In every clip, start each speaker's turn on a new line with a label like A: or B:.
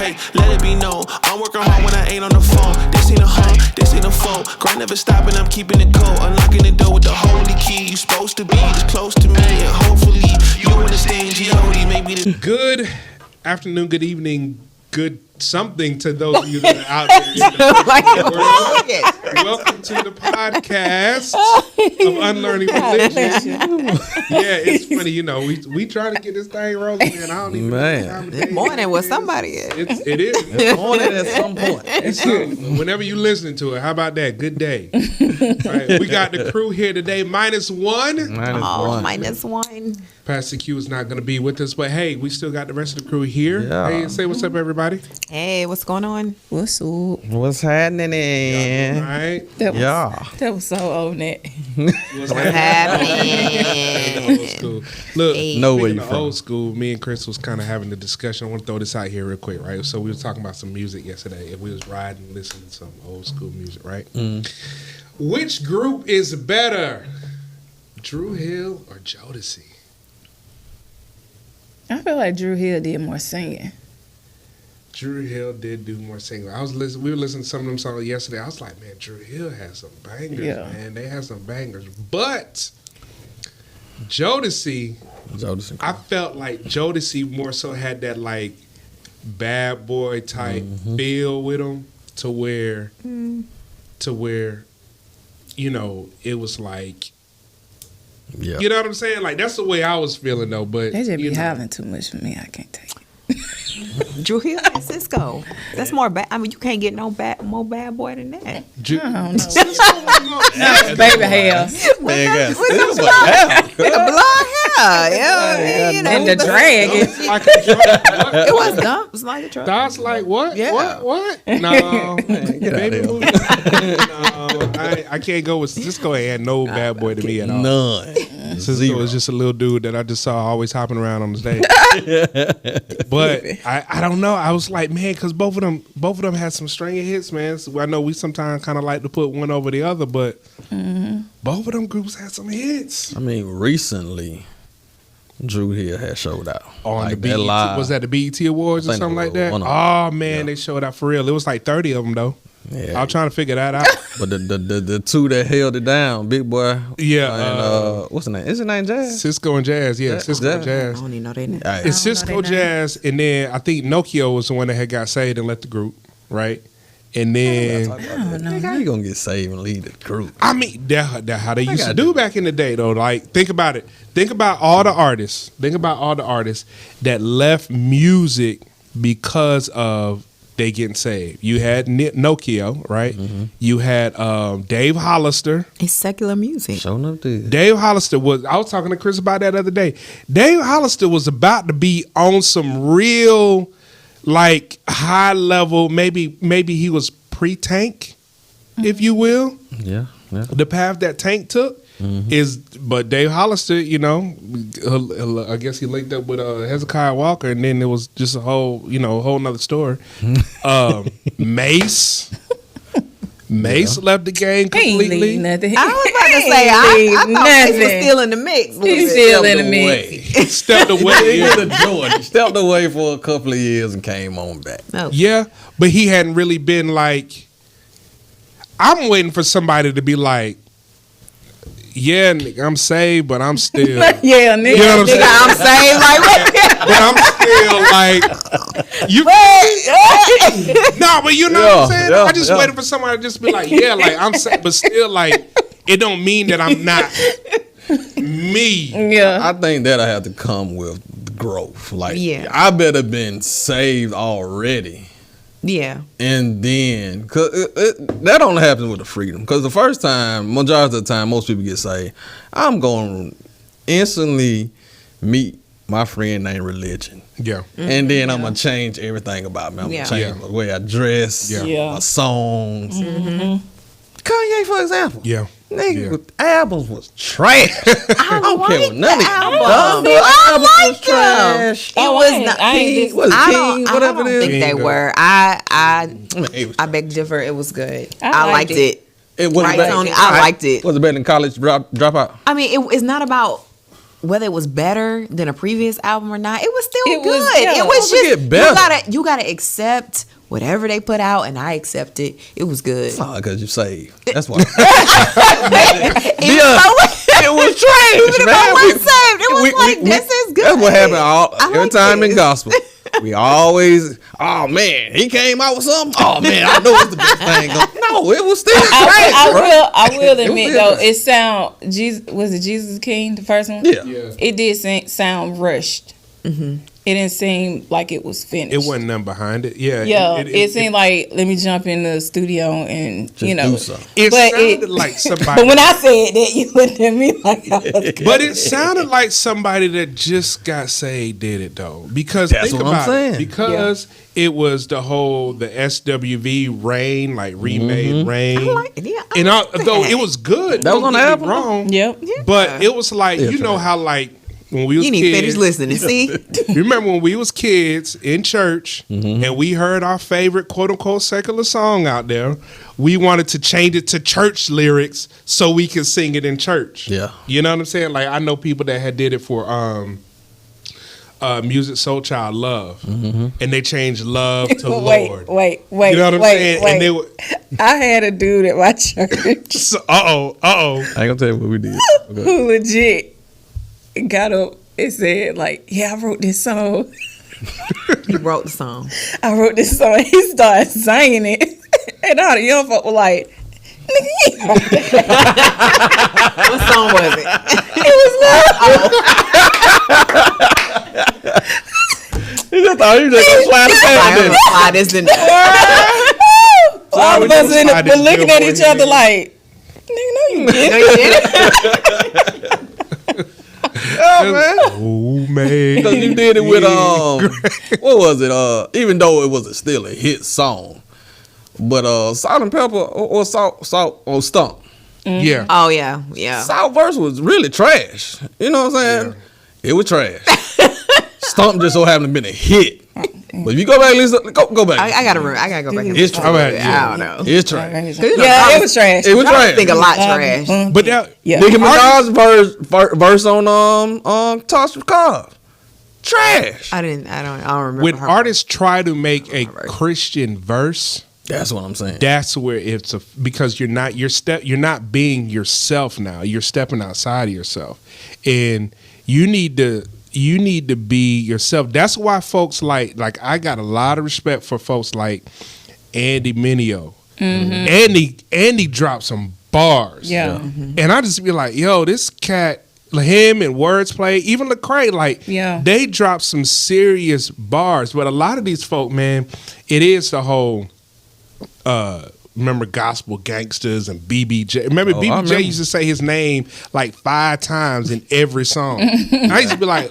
A: Hey, let it be known, I'm working hard when I ain't on the phone. This ain't a home, this ain't a phone. Grind never stopping, I'm keeping it cold. Unlocking the door with the holy key. You supposed to be this close to me, and hopefully you understand G.O.D. Maybe this.
B: Good afternoon, good evening, good something to those of you that are out there. Welcome to the podcast of Unlearning Religion. Yeah, it's funny, you know, we trying to get this thing rolling, man. I don't even know what time of day
C: It's morning with somebody.
B: It is.
D: It's morning at some point.
B: It's whenever you listening to it, how about that? Good day. Right, we got the crew here today, minus one.
C: Minus one.
B: Pastor Q is not going to be with us, but hey, we still got the rest of the crew here.
D: Yeah.
B: Hey, say what's up, everybody.
C: Hey, what's going on?
E: What's up?
D: What's happening?
B: All right.
E: That was so on it.
B: What's
C: happening?
B: Old school. Look,
D: No way
B: speaking
D: you
B: of
D: from.
B: old school, me and Chris was kind of having a discussion. I want to throw this out here real quick, right? So we were talking about some music yesterday, and we was riding, listening to some old school music, right? Which group is better, Drew Hill or Jodeci?
E: I feel like Drew Hill did more singing.
B: Drew Hill did do more singing. We were listening to some of them songs yesterday. I was like, man, Drew Hill has some bangers, man. They have some bangers. But Jodeci, I felt like Jodeci more so had that like bad boy type feel with him to where, you know, it was like,
D: Yeah.
B: you know what I'm saying? Like that's the way I was feeling though. But
E: They just be
B: you know.
E: having too much for me. I can't take it.
C: Drew Hill and Cisco. That's more bad. I mean, you can't get more bad boy than that.
E: I don't know.
B: Cisco,
E: Baby hair.
D: Man,
C: With the blonde hair. Yeah, you know.
E: And the dragon.
B: like a drug.
C: It was dumb. It was like a truck.
B: That's like what?
C: Yeah.
B: What? No,
D: get out
B: baby
D: of
B: movie. No, I can't go with Cisco. Ain't had no bad boy to me at all.
D: None.
B: Cisco was just a little dude that I just saw always hopping around on the stage. But I don't know. I was like, man, because both of them had some string hits, man. So I know we sometimes kind of like to put one over the other, but both of them groups had some hits.
D: I mean, recently, Drew Hill had showed out.
B: On
D: like
B: the BET, was that the BET Awards or
D: I think
B: something
D: it
B: like
D: was
B: that?
D: one of
B: Oh
D: them.
B: man,
D: Yeah.
B: they showed out for real. It was like 30 of them though.
D: Yeah.
B: I was trying to figure that out.
D: But the two that held it down, Big Boy.
B: Yeah,
D: And, what's his name? Is his name Jazz?
B: Cisco and Jazz, yeah,
D: Yeah,
B: Cisco and
C: I
B: Jazz.
C: don't even know their name.
D: All right.
B: It's Cisco, Jazz, and then I think Nokia was the one that had got saved and left the group, right? And then
D: Nigga, how you gonna get saved and leave the group?
B: I mean, that how they used to
D: gotta
B: do
D: do
B: back in the day, though. Like, think about it. Think about all the artists. Think about all the artists that left music because of they getting saved. You had Nokia, right? You had Dave Hollister.
C: It's secular music.
D: Showing up there.
B: Dave Hollister was. I was talking to Chris about that the other day. Dave Hollister was about to be on some real, like high level. Maybe he was pre-Tank, if you will.
D: Yeah.
B: The path that Tank took is, but Dave Hollister, you know, I guess he linked up with Hezekiah Walker, and then it was just a whole nother story. Mace left the game
E: He ain't
B: completely.
E: leave nothing.
C: I was about to
E: He
C: say,
E: ain't
C: I
E: leave
C: thought Mace was
E: nothing.
C: still in the mix.
E: He's still in the mix.
B: Stepped away.
D: He did a Jordan. Stepped away for a couple of years and came on back.
C: No.
B: Yeah, but he hadn't really been like. I'm waiting for somebody to be like, yeah, nigga, I'm saved, but I'm still.
E: Yeah, nigga.
B: You know what I'm saying?
C: I'm saying like
B: But I'm still like, you. No, but you know what I'm saying?
D: Yeah,
B: I just
D: yeah.
B: waited for somebody to just be like, yeah, like I'm saved, but still like, it don't mean that I'm not me.
E: Yeah.
D: I think that'll have to come with growth. Like,
C: Yeah.
D: I better been saved already.
C: yeah.
D: And then, cause that only happens with the freedom. Because the first time, majority of the time, most people get saved, I'm going to instantly meet my friend named Religion.
B: Yeah.
D: And then I'm going to change everything about me. I'm going
C: Yeah.
D: to change the way I dress,
B: Yeah.
D: my songs. Kanye, for example.
B: Yeah.
D: Nigga,
B: Yeah.
D: with albums was trash. I don't care what none of
C: album.
D: the albums was
C: liked them.
D: trash.
C: It was not.
E: I ain't
D: Was it
C: I
D: King,
C: don't,
D: whatever
C: I don't
D: it is?
C: think they
B: King,
C: were. I beg to differ. It was good. I liked it.
D: It was
C: Right,
D: better.
C: Tony? I liked it.
D: Was it better than College Dropout?
C: I mean, it's not about whether it was better than a previous album or not, it was still
E: It was-
C: good.
E: yeah.
C: It was
D: Don't
C: just
D: get better.
C: you gotta accept whatever they put out, and I accept it. It was good.
D: Oh, because you saved. That's why.
C: Even though-
D: It was trash,
C: Even if
D: man.
C: I wasn't saved, it was like, this is good.
D: That's what happened
C: I
D: every
C: like
D: time in
C: this.
D: gospel. We always, oh man, he came out with something. Oh man, I know it's the best thing. No, it was still trash, bro.
E: I will
D: It was
E: admit
D: still
E: though,
D: trash.
E: it sound was it Jesus King, the first one?
D: Yeah.
E: It did sound rushed. It didn't seem like it was finished.
B: It wasn't none behind it. Yeah.
E: Yeah, it seemed like let me jump in the studio and
D: Just
E: you know.
D: do something.
B: It
E: but
B: sounded like somebody.
E: But when I said that, you looked at me like I was.
B: But it sounded like somebody that just got saved did it though, because
D: That's
B: think
D: what I'm
B: about
D: saying.
B: it. Because it was the SWV Rain, like remade Rain,
C: I like it. Yeah, I
B: and
C: like
B: though
C: that.
B: it was good.
D: That was
B: don't
D: on the
B: get me
D: album?
B: Wrong,
E: Yep.
B: but it was like
D: Yeah,
B: you know
D: try.
B: how like when we was
C: You need to finish
B: kids.
C: listening. See,
B: Remember when we was kids in church and we heard our favorite quote unquote secular song out there, we wanted to change it to church lyrics so we could sing it in church.
D: Yeah.
B: You know what I'm saying? Like I know people that had did it for Music Soul Child Love. And they changed love to Lord.
E: Wait.
B: You know what I'm saying? And they were
E: I had a dude at my church
B: so, uh-oh.
D: I ain't gonna tell you what we did. Okay.
E: who legit got up and said, like, yeah, I wrote this song.
C: he wrote the song.
E: I wrote this song. He started singing it. And all the young folk were like, nigga, you ain't wrote that.
C: What song was it?
E: It was love.
D: He just thought he was just gonna slide it
C: I
D: past
C: don't
D: it.
C: know why this in there.
E: All of
B: we
E: us
B: just
E: in
B: slide
E: the,
B: this
E: looking at
B: billboard
E: each other
B: here.
E: like, nigga, no, you didn't.
C: No, you didn't.
B: oh man.
D: Because you did it with what was it? Even though it was still a hit song, but Salt and Pepper or Salt or Stump.
B: Yeah.
C: Oh yeah, yeah.
D: Salt verse was really trash. You know what I'm saying? It was trash. Stump just so happened to been a hit. But if you go back and listen, go back.
C: I gotta go back and
D: It's
C: listen
D: trash.
C: to it. I don't know.
D: It's trash.
E: Yeah, it was trash.
D: It was
C: I
D: trash.
C: think a lot trash.
B: But that
E: Yeah.
D: Nicki Minaj's verse on Toss of Cars. Trash.
C: I don't remember.
B: when
C: her.
B: artists try to make a Christian verse,
D: That's what I'm saying.
B: that's where it's because you're not being yourself now. You're stepping outside of yourself, and you need to be yourself. That's why folks like I got a lot of respect for folks like Andy Mineo. Andy dropped some bars,
E: Yeah.
B: and I just be like, yo, this cat. Him and Wordplay, even Lecrae, like they drop some serious bars. But a lot of these folk, man, it is the whole remember gospel gangsters and BBJ. Remember BBJ used to say his name like 5 times in every song. I used to be like,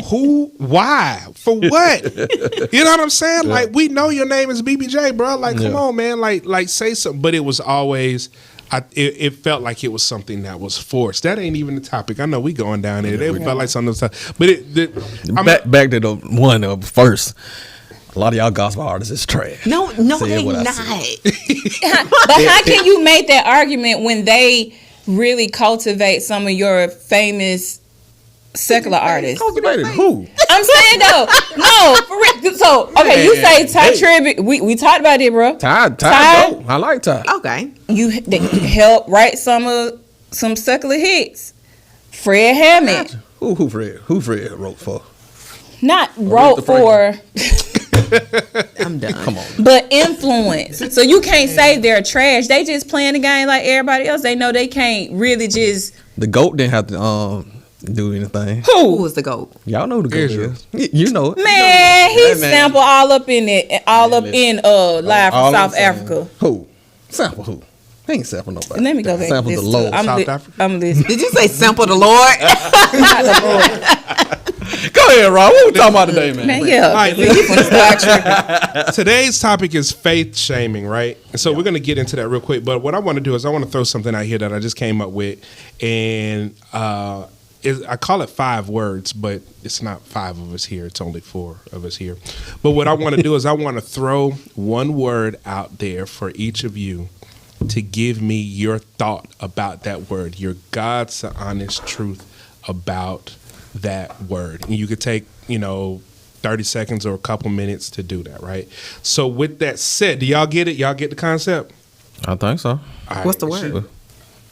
B: who? Why? For what? You know what I'm saying?
D: Yeah.
B: Like, we know your name is BBJ, bro. Like, come on, man. Like say something. But it was always. It felt like it was something that was forced. That ain't even the topic. I know we going down there. It felt like something. But
D: back to the one first. A lot of y'all gospel artists is trash.
C: No,
D: Say
C: they
D: what I
C: not.
D: said.
E: But how can you make that argument when they really cultivate some of your famous secular artists?
D: Cultivated who?
E: I'm saying though, no, for real. So okay, you say Ty Tribbett. We talked about it, bro.
D: Ty.
E: Ty?
D: Dope. I like Ty.
C: Okay.
E: They help write some secular hits. Fred Hammond,
D: Who Fred wrote for?
E: not wrote for,
C: I'm done.
D: Come on.
E: but influence. So you can't say they're trash. They just playing the game like everybody else. They know they can't really just.
D: The GOAT didn't have to do anything.
C: Who was the GOAT?
D: Y'all know who the GOAT
B: Israel.
D: is. You know it.
E: Man, he
D: Hey, man.
E: sampled all up in it, all up in live
D: All
E: from
D: I'm
E: South
D: saying.
E: Africa.
D: Who? Sample who? He ain't sample nobody.
E: Let me go back.
D: Sample
E: to
D: the
E: this
D: Lord.
E: too.
B: South Africa?
E: I'm listening.
C: Did you say sample the Lord?
E: Not the Lord.
D: Go ahead, Rob. What we talking about today, man?
E: Man, yeah.
B: All right,
E: Leave when Star Trek.
B: today's topic is faith shaming, right? And so we're going to get into that real quick. But what I want to do is I want to throw something out here that I just came up with. And I call it 5 words, but it's not 5 of us here. It's only 4 of us here. But what I want to do is I want to throw one word out there for each of you to give me your thought about that word, your God's honest truth about that word. And you could take, 30 seconds or a couple minutes to do that, right? So with that said, do y'all get it? Y'all get the concept?
D: I think so.
B: All right,
C: What's the word?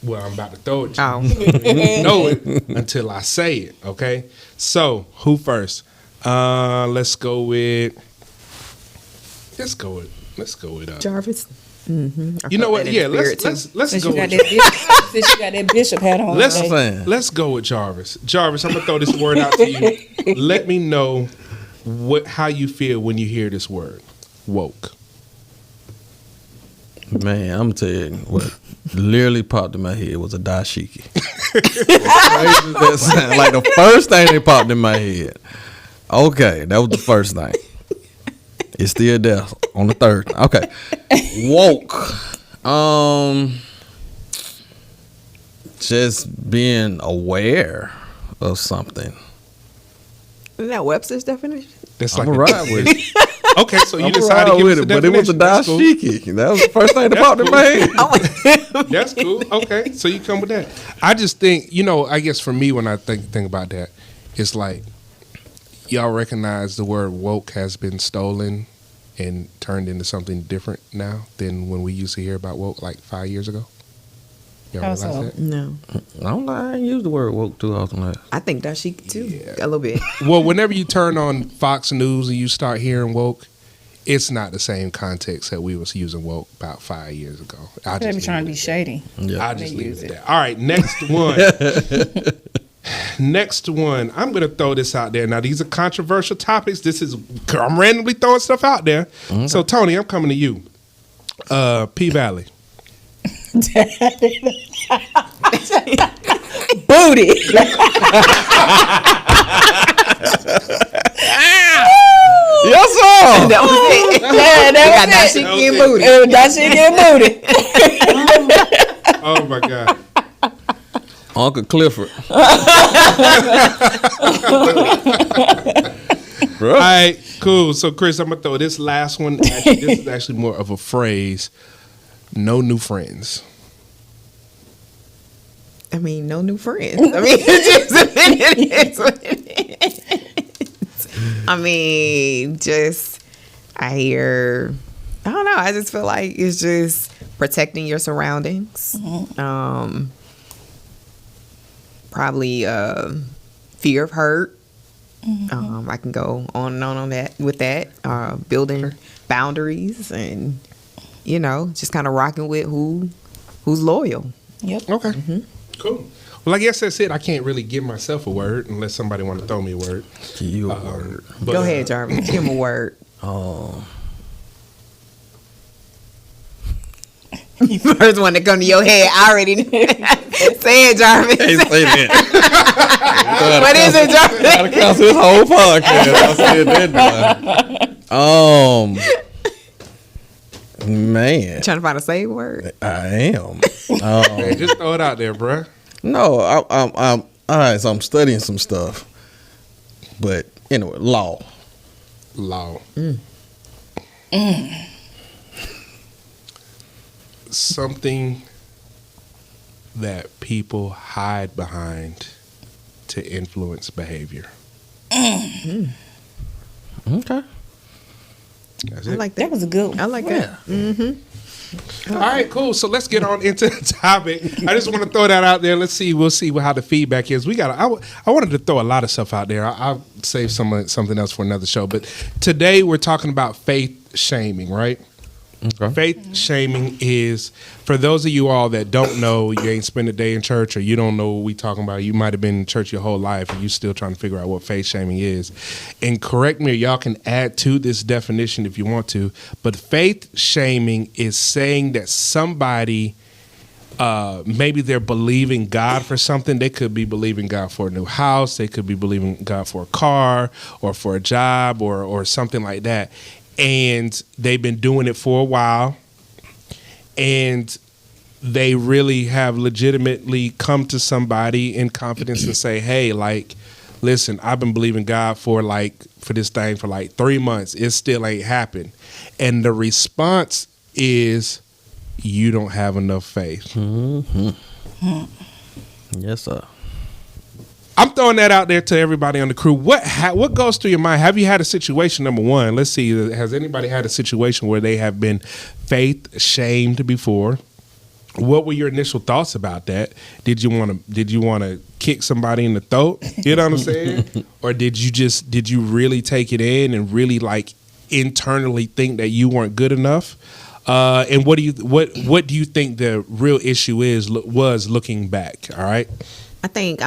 B: Well, I'm about to throw it to
C: Oh.
B: you. You don't know it until I say it, okay? So, who first? Let's go with
C: Jarvis.
B: You know what? Yeah, let's
E: Since
B: go
E: you got
B: with
E: that since you got that bishop hat on.
B: Let's
E: today.
B: let's go with Jarvis. Jarvis, I'm gonna throw this word out to you. Let me know how you feel when you hear this word, woke.
D: Man, I'm gonna tell you what literally popped in my head was a dashiki. That sound like the first thing that popped in my head. Okay, that was the first thing. It's still there on the third. Okay, woke. Just being aware of something.
C: Isn't that Webster's definition?
B: That's
D: I'm
B: like
D: gonna ride with it.
B: Okay, so you
D: I'm
B: decided to
D: gonna
B: give
D: ride
B: us
D: with
B: a
D: it, but it was a
B: definition. That's cool.
D: dashiki. That was the first thing that popped in my head.
B: That's cool. Okay, so you come with that. I just think, I guess for me when I think about that, it's like y'all recognize the word woke has been stolen and turned into something different now than when we used to hear about woke like 5 years ago. Y'all
E: How
B: realize
E: so?
B: that?
C: No.
D: I don't know. I ain't used the word woke too often. Like.
C: I think that's chic too. A little bit.
B: Well, whenever you turn on Fox News and you start hearing woke, it's not the same context that we was using woke about 5 years ago.
E: They be trying to be shady.
B: I just
E: They
B: leave
E: use
B: it
E: it.
B: there. All right, next one. Next one. I'm going to throw this out there. Now, these are controversial topics. I'm randomly throwing stuff out there.
D: Okay.
B: So, Tony, I'm coming to you. P-Valley.
E: Booty.
D: Yes, sir.
C: That was it.
E: Yeah, that
C: Got
E: was it.
C: dashiki and booty.
E: That shit get booty.
B: Oh, my God.
D: Uncle Clifford.
B: All right, cool. So, Chris, I'm going to throw this last one. Actually, this is actually more of a phrase. No new friends.
C: I mean, no new friends. I mean, it is what it is. I mean, I don't know. I just feel like it's just protecting your surroundings. Probably fear of hurt. I can go on and on that with that. Building boundaries and, just kind of rocking with who's loyal.
E: Yep.
B: Okay. Cool. Well, I guess that's it. I can't really give myself a word unless somebody want to throw me a word.
D: You a word.
B: But,
C: Go ahead, Jarvis. Give him a word. First one that come to your head, I already say it, Jarvis.
D: Can't say that.
C: What is it, Jarvis?
D: Gotta cancel this whole podcast. I said that. Man,
C: Trying to find a safe word.
D: I am.
B: Hey, just throw it out there, bruh.
D: No, I'm all right. So I'm studying some stuff, but anyway, law.
B: Something that people hide behind to influence behavior.
D: Okay.
B: That's
C: I
B: it.
C: like
E: That
C: that.
E: was a good one.
C: I like that.
B: All right, cool. So let's get on into the topic. I just want to throw that out there. We'll see how the feedback is. I wanted to throw a lot of stuff out there. I'll save something else for another show. But today we're talking about faith shaming, right?
D: Okay.
B: Faith shaming is, for those of you all that don't know, you ain't spent a day in church or you don't know what we talking about. You might have been in church your whole life and you still trying to figure out what faith shaming is. And correct me, or y'all can add to this definition if you want to. But faith shaming is saying that somebody, maybe they're believing God for something. They could be believing God for a new house. They could be believing God for a car or for a job or something like that. And they've been doing it for a while, and they really have legitimately come to somebody in confidence and say, hey, like, listen, I've been believing God for this thing for 3 months. It still ain't happened. And the response is, you don't have enough faith.
D: Mm-hmm. Yes, sir.
B: I'm throwing that out there to everybody on the crew. What goes through your mind? Have you had a situation? Number one, let's see. Has anybody had a situation where they have been faith shamed before? What were your initial thoughts about that? Did you want to kick somebody in the throat? You know what I'm saying? Or did you really take it in and really like internally think that you weren't good enough? And what do you think the real issue was looking back? All right.
C: I think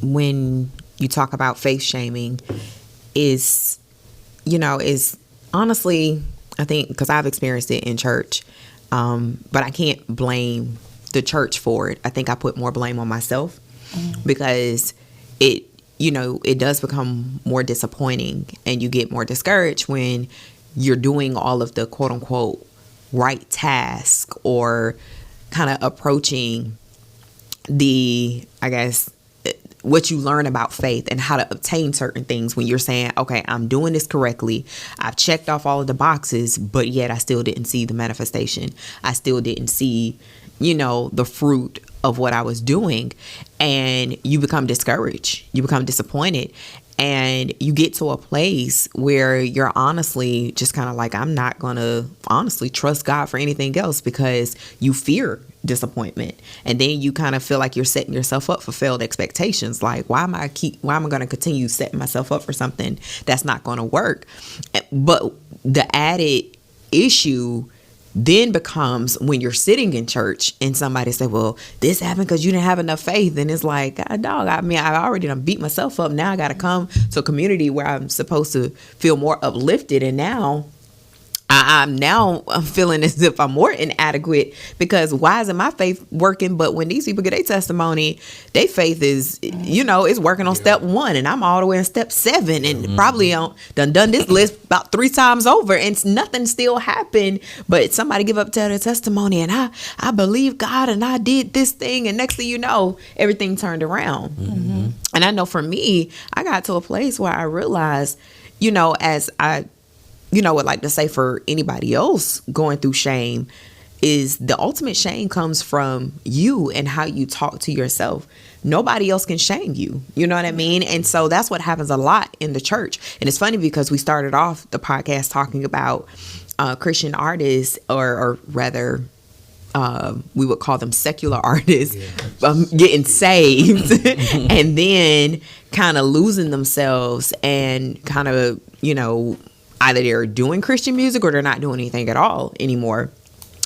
C: when you talk about faith shaming is honestly, I think because I've experienced it in church, but I can't blame the church for it. I think I put more blame on myself because it does become more disappointing and you get more discouraged when you're doing all of the quote unquote right task or kind of approaching what you learn about faith and how to obtain certain things when you're saying, okay, I'm doing this correctly. I've checked off all of the boxes, but yet I still didn't see the manifestation. I still didn't see, the fruit of what I was doing. And you become discouraged. You become disappointed. And you get to a place where you're honestly just kind of like, I'm not going to honestly trust God for anything else because you fear disappointment. And then you kind of feel like you're setting yourself up for failed expectations. Like, why am I going to continue setting myself up for something that's not going to work? But the added issue then becomes when you're sitting in church and somebody say, well, this happened because you didn't have enough faith. And it's like, God, dog, I mean, I already done beat myself up. Now I got to come to a community where I'm supposed to feel more uplifted. And now I'm feeling as if I'm more inadequate because why isn't my faith working? But when these people get their testimony, their faith is, it's working on step 1 and I'm all the way in step 7 and probably done this list about 3 times over and nothing still happened. But somebody give up to their testimony and I believe God and I did this thing. And next thing you know, everything turned around. And I know for me, I got to a place where I realized, as I would like to say for anybody else going through shame is the ultimate shame comes from you and how you talk to yourself. Nobody else can shame you. You know what I mean? And so that's what happens a lot in the church. And it's funny because we started off the podcast talking about Christian artists or rather we would call them secular artists getting saved and then kind of losing themselves and kind of, either they're doing Christian music or they're not doing anything at all anymore.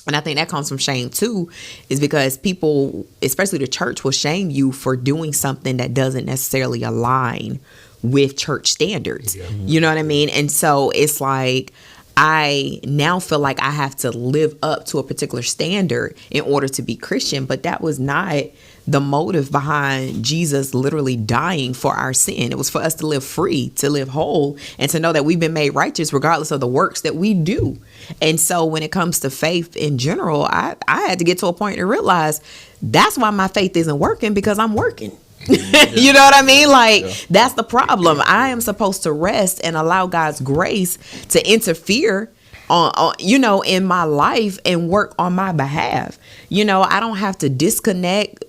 C: And I think that comes from shame too, is because people, especially the church, will shame you for doing something that doesn't necessarily align with church standards. You know what I mean? And so it's like, I now feel like I have to live up to a particular standard in order to be Christian, but that was not the motive behind Jesus literally dying for our sin. It was for us to live free, to live whole, and to know that we've been made righteous regardless of the works that we do. And so when it comes to faith in general, I had to get to a point to realize that's why my faith isn't working, because I'm working. You know what I mean? Like, that's the problem. I am supposed to rest and allow God's grace to interfere on in my life and work on my behalf. I don't have to disconnect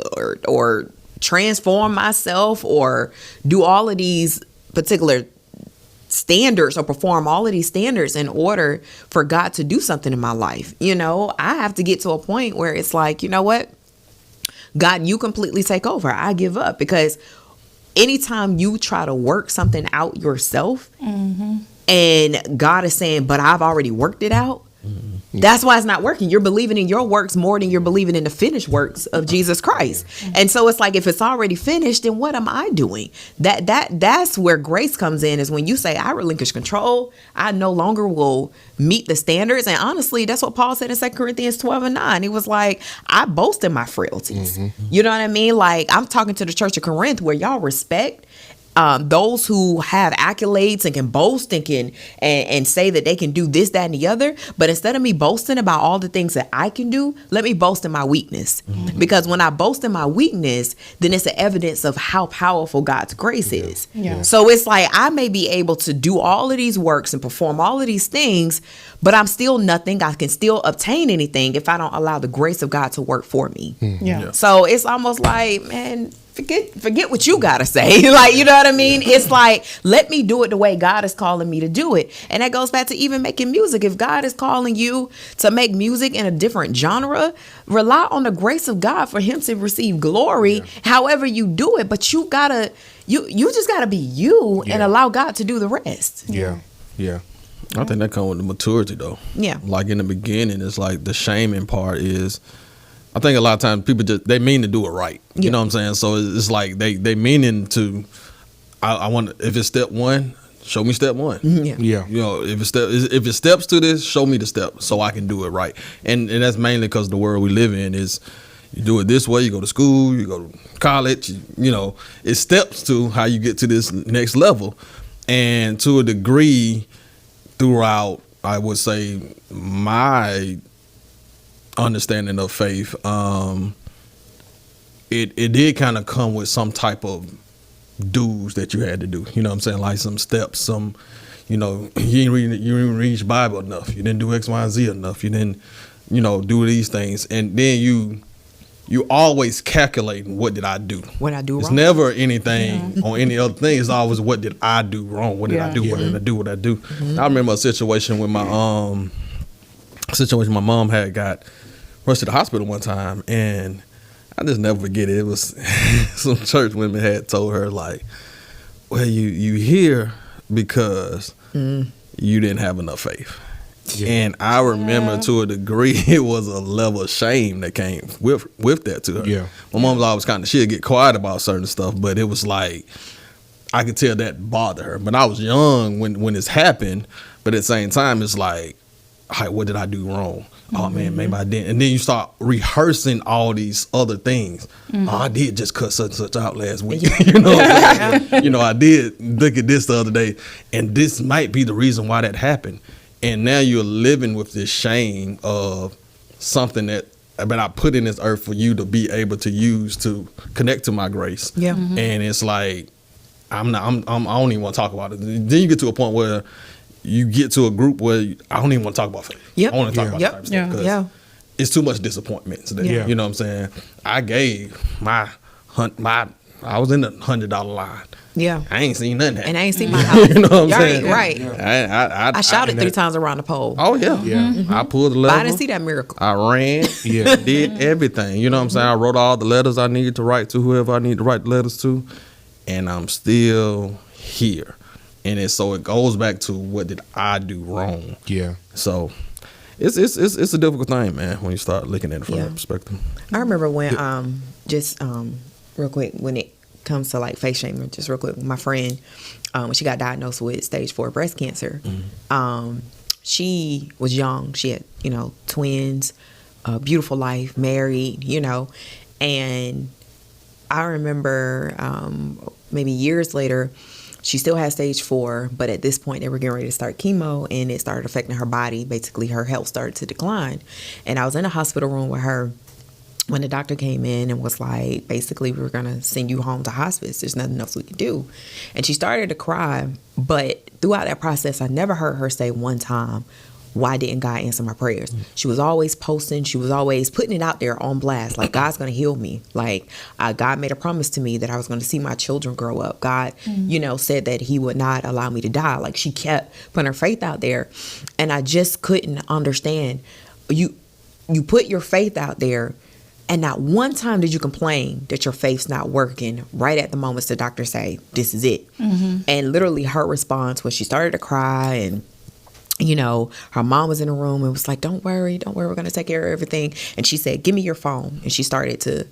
C: or transform myself or do all of these particular standards or perform all of these standards in order for God to do something in my life. I have to get to a point where it's like, you know what? God, you completely take over. I give up, because anytime you try to work something out yourself and God is saying, but I've already worked it out. That's why it's not working. You're believing in your works more than you're believing in the finished works of Jesus Christ. And so it's like, if it's already finished, then what am I doing? That's where grace comes in, is when you say, I relinquish control. I no longer will meet the standards. And honestly, that's what Paul said in 2 Corinthians 12:9. He was like, I boast in my frailties. You know what I mean? Like, I'm talking to the church of Corinth, where y'all respect those who have accolades and can boast and can and say that they can do this, that, and the other. But instead of me boasting about all the things that I can do, let me boast in my weakness. Because when I boast in my weakness, then it's an evidence of how powerful God's grace is. So it's like, I may be able to do all of these works and perform all of these things, but I'm still nothing. I can still obtain anything if I don't allow the grace of God to work for me. So it's almost like, man, forget what you gotta say. Like, you know what I mean? It's like, let me do it the way God is calling me to do it. And that goes back to even making music. If God is calling you to make music in a different genre, rely on the grace of God for him to receive glory however you do it. But you just gotta be you and allow God to do the rest.
B: Yeah.
D: I think that comes with the maturity though.
C: Yeah.
D: Like in the beginning, it's like the shaming part is, I think a lot of times people they mean to do it right. You know what I'm saying? So it's like they meaning to, I want, if it's step one, show me step one.
B: Yeah.
D: You know, if it's steps to this, show me the step so I can do it right. And that's mainly because the world we live in is, you do it this way, you go to school, you go to college, you know, it's steps to how you get to this next level. And to a degree, throughout, I would say, my understanding of faith, it did kind of come with some type of dues that you had to do. You know what I'm saying? Like some steps, some, you know, you didn't read your Bible enough. You didn't do X, Y, and Z enough. You didn't, you know, do these things. And then you always calculating, what did I do?
C: What I do
D: It's
C: wrong.
D: never anything on any other thing. It's always, what did I do wrong? What did I do? What did I do? What I do? I remember a situation with my my mom had got rushed to the hospital one time, and I just never forget it. It was some church women had told her, like, well, you here because you didn't have enough faith. And I remember to a degree, it was a level of shame that came with that to her.
B: Yeah.
D: My mom was always she'd get quiet about certain stuff, but it was like, I could tell that bothered her. But I was young when this happened, but at the same time, it's like, all right, what did I do wrong? Oh man, maybe I didn't. And then you start rehearsing all these other things. Oh, I did just cut such and such out last week. You know what I'm saying? You know, I did look at this the other day, and this might be the reason why that happened. And now you're living with this shame of something that I put in this earth for you to be able to use to connect to my grace.
C: Yeah.
D: And it's like, I don't even want to talk about it. Then you get to a point where you get to a group where I don't even want to talk about faith.
C: Yep.
D: I want to talk about that type of stuff because it's too much disappointment today.
B: Yeah.
D: You know what I'm saying? I gave I was in the $100 line.
C: Yeah.
D: I ain't seen nothing happen.
C: And I ain't seen my house.
D: You know what I'm saying?
C: Right.
D: I
C: shouted 3 times around the pole.
D: Oh yeah.
B: Yeah.
D: I pulled the
C: But
D: lever.
C: I didn't see that miracle.
D: I ran.
B: Yeah.
D: Did everything. You know what I'm saying? I wrote all the letters I needed to write to whoever I need to write the letters to, and I'm still here. And so it goes back to, what did I do wrong?
B: Yeah.
D: So it's a difficult thing, man, when you start looking at it from that perspective.
C: I remember when real quick, when it comes to like face shaming, just real quick, my friend, when she got diagnosed with stage 4 breast cancer, she was young. She had, twins, a beautiful life, married, and I remember maybe years later, she still had stage 4, but at this point they were getting ready to start chemo, and it started affecting her body. Basically, her health started to decline. And I was in a hospital room with her when the doctor came in and was like, basically, we were going to send you home to hospice. There's nothing else we could do. And she started to cry. But throughout that process, I never heard her say one time, why didn't God answer my prayers? She was always posting. She was always putting it out there on blast. Like, God's going to heal me. Like, God made a promise to me that I was going to see my children grow up. God, said that he would not allow me to die. Like, she kept putting her faith out there. And I just couldn't understand. You put your faith out there, and not one time did you complain that your faith's not working right at the moments the doctor say, this is it. And literally her response was she started to cry, and her mom was in the room and was like, don't worry, we're going to take care of everything. And she said, give me your phone. And she started to,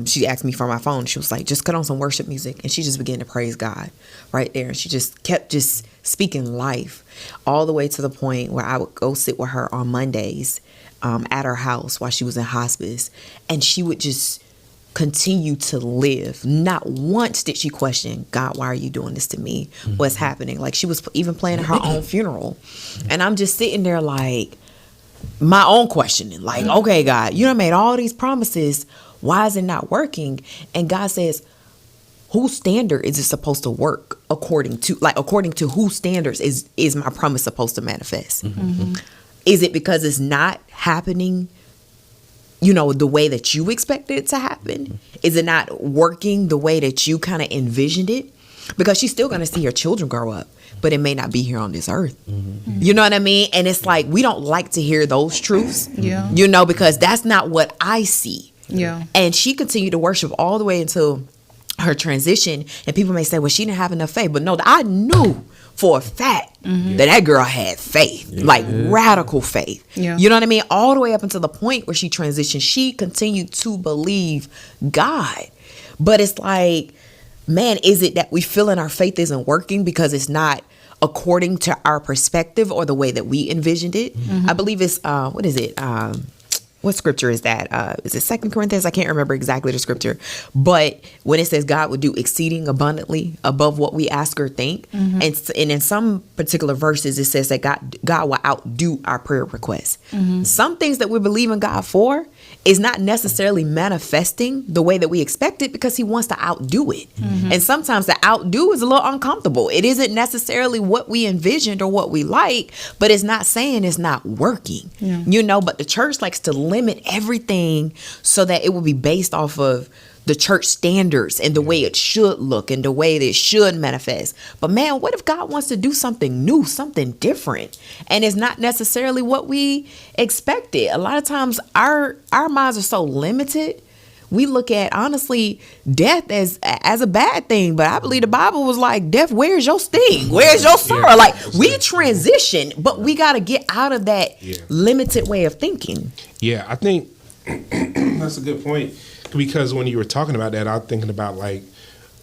C: she asked me for my phone. She was like, just cut on some worship music. And she just began to praise God right there. And she just kept just speaking life all the way to the point where I would go sit with her on Mondays at her house while she was in hospice. And she would just continue to live. Not once did she question, God, why are you doing this to me? What's happening? Like, she was even planning her own funeral. And I'm just sitting there like, my own questioning, like, okay, God, you done made all these promises. Why is it not working? And God says, whose standard is it supposed to work according to? Like, according to whose standards is my promise supposed to manifest? Is it because it's not happening the way that you expected it to happen? Is it not working the way that you kind of envisioned it? Because she's still going to see her children grow up, but it may not be here on this earth. You know what I mean? And it's like, we don't like to hear those truths, because that's not what I see.
E: Yeah.
C: And she continued to worship all the way until her transition. And people may say, well, she didn't have enough faith. But no, I knew for a fact that girl had faith, like radical faith.
E: Yeah.
C: You know what I mean? All the way up until the point where she transitioned, she continued to believe God. But it's like, man, is it that we feeling our faith isn't working because it's not according to our perspective or the way that we envisioned it? I believe it's, what is it? What scripture is that? Is it 2 Corinthians? I can't remember exactly the scripture. But when it says God would do exceeding abundantly above what we ask or think. And in some particular verses, it says that God will outdo our prayer requests. Some things that we believe in God for is not necessarily manifesting the way that we expect it because he wants to outdo it. And sometimes the outdo is a little uncomfortable. It isn't necessarily what we envisioned or what we like, but it's not saying it's not working. But the church likes to limit everything so that it will be based off of the church standards and the way it should look and the way that it should manifest. But man, what if God wants to do something new, something different, and it's not necessarily what we expected? A lot of times our minds are so limited. We look at, honestly, death as a bad thing, but I believe the Bible was like, death, where's your sting? Where's your sorrow? Like, we transition, but we got to get out of that limited way of thinking.
B: Yeah, I think that's a good point. Because when you were talking about that, I was thinking about like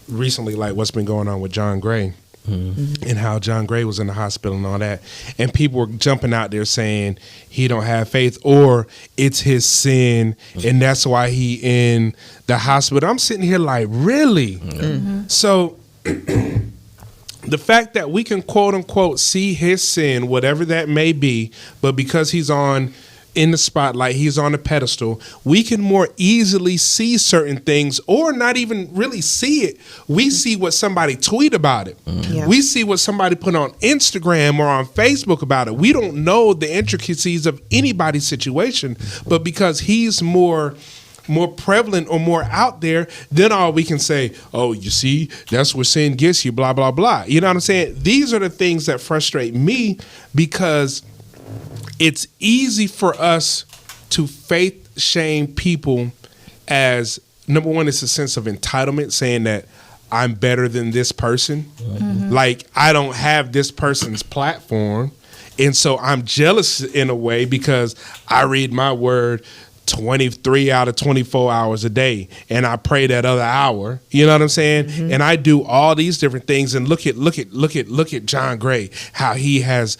B: recently, like what's been going on with John Gray and how John Gray was in the hospital and all that. And people were jumping out there saying he don't have faith or it's his sin and that's why he in the hospital. I'm sitting here like, really? So the fact that we can quote unquote see his sin, whatever that may be, but because he's in the spotlight, he's on the pedestal, we can more easily see certain things or not even really see it. We see what somebody tweet about it. We see what somebody put on Instagram or on Facebook about it. We don't know the intricacies of anybody's situation, but because he's more prevalent or more out there, then all we can say, oh, you see, that's what sin gets you, blah, blah, blah. You know what I'm saying? These are the things that frustrate me because it's easy for us to faith shame people as, number one, it's a sense of entitlement, saying that I'm better than this person. Like, I don't have this person's platform. And so I'm jealous in a way because I read my word 23 out of 24 hours a day and I pray that other hour, you know what I'm saying? And I do all these different things and look at John Gray, how he has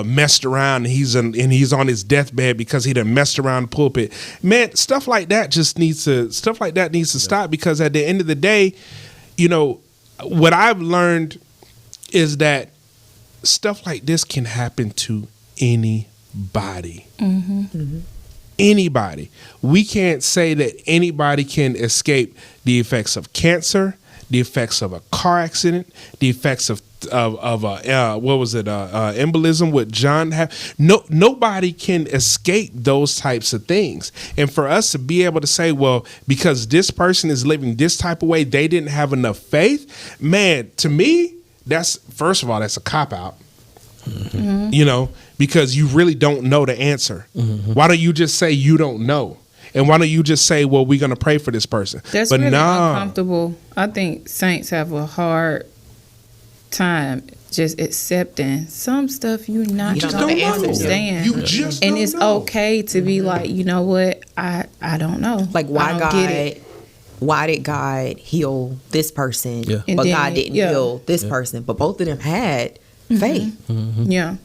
B: messed around and he's on his deathbed because he done messed around the pulpit. Man, stuff like that needs to stop, because at the end of the day, what I've learned is that stuff like this can happen to anybody. Anybody. We can't say that anybody can escape the effects of cancer, the effects of a car accident, the effects of embolism with John. Nobody can escape those types of things. And for us to be able to say, well, because this person is living this type of way, they didn't have enough faith. Man, to me, that's a cop-out. Because you really don't know the answer. Why don't you just say you don't know? And why don't you just say, well, we're going to pray for this person?
E: That's really uncomfortable. I think saints have a hard time just accepting some stuff you're not going to understand.
B: You just
E: and
B: don't
E: it's
B: know.
E: okay to be like, you know what? I don't know.
C: Like, why did God heal this person, but
E: And then,
C: God didn't heal this person? But both of them had faith.
E: Yeah.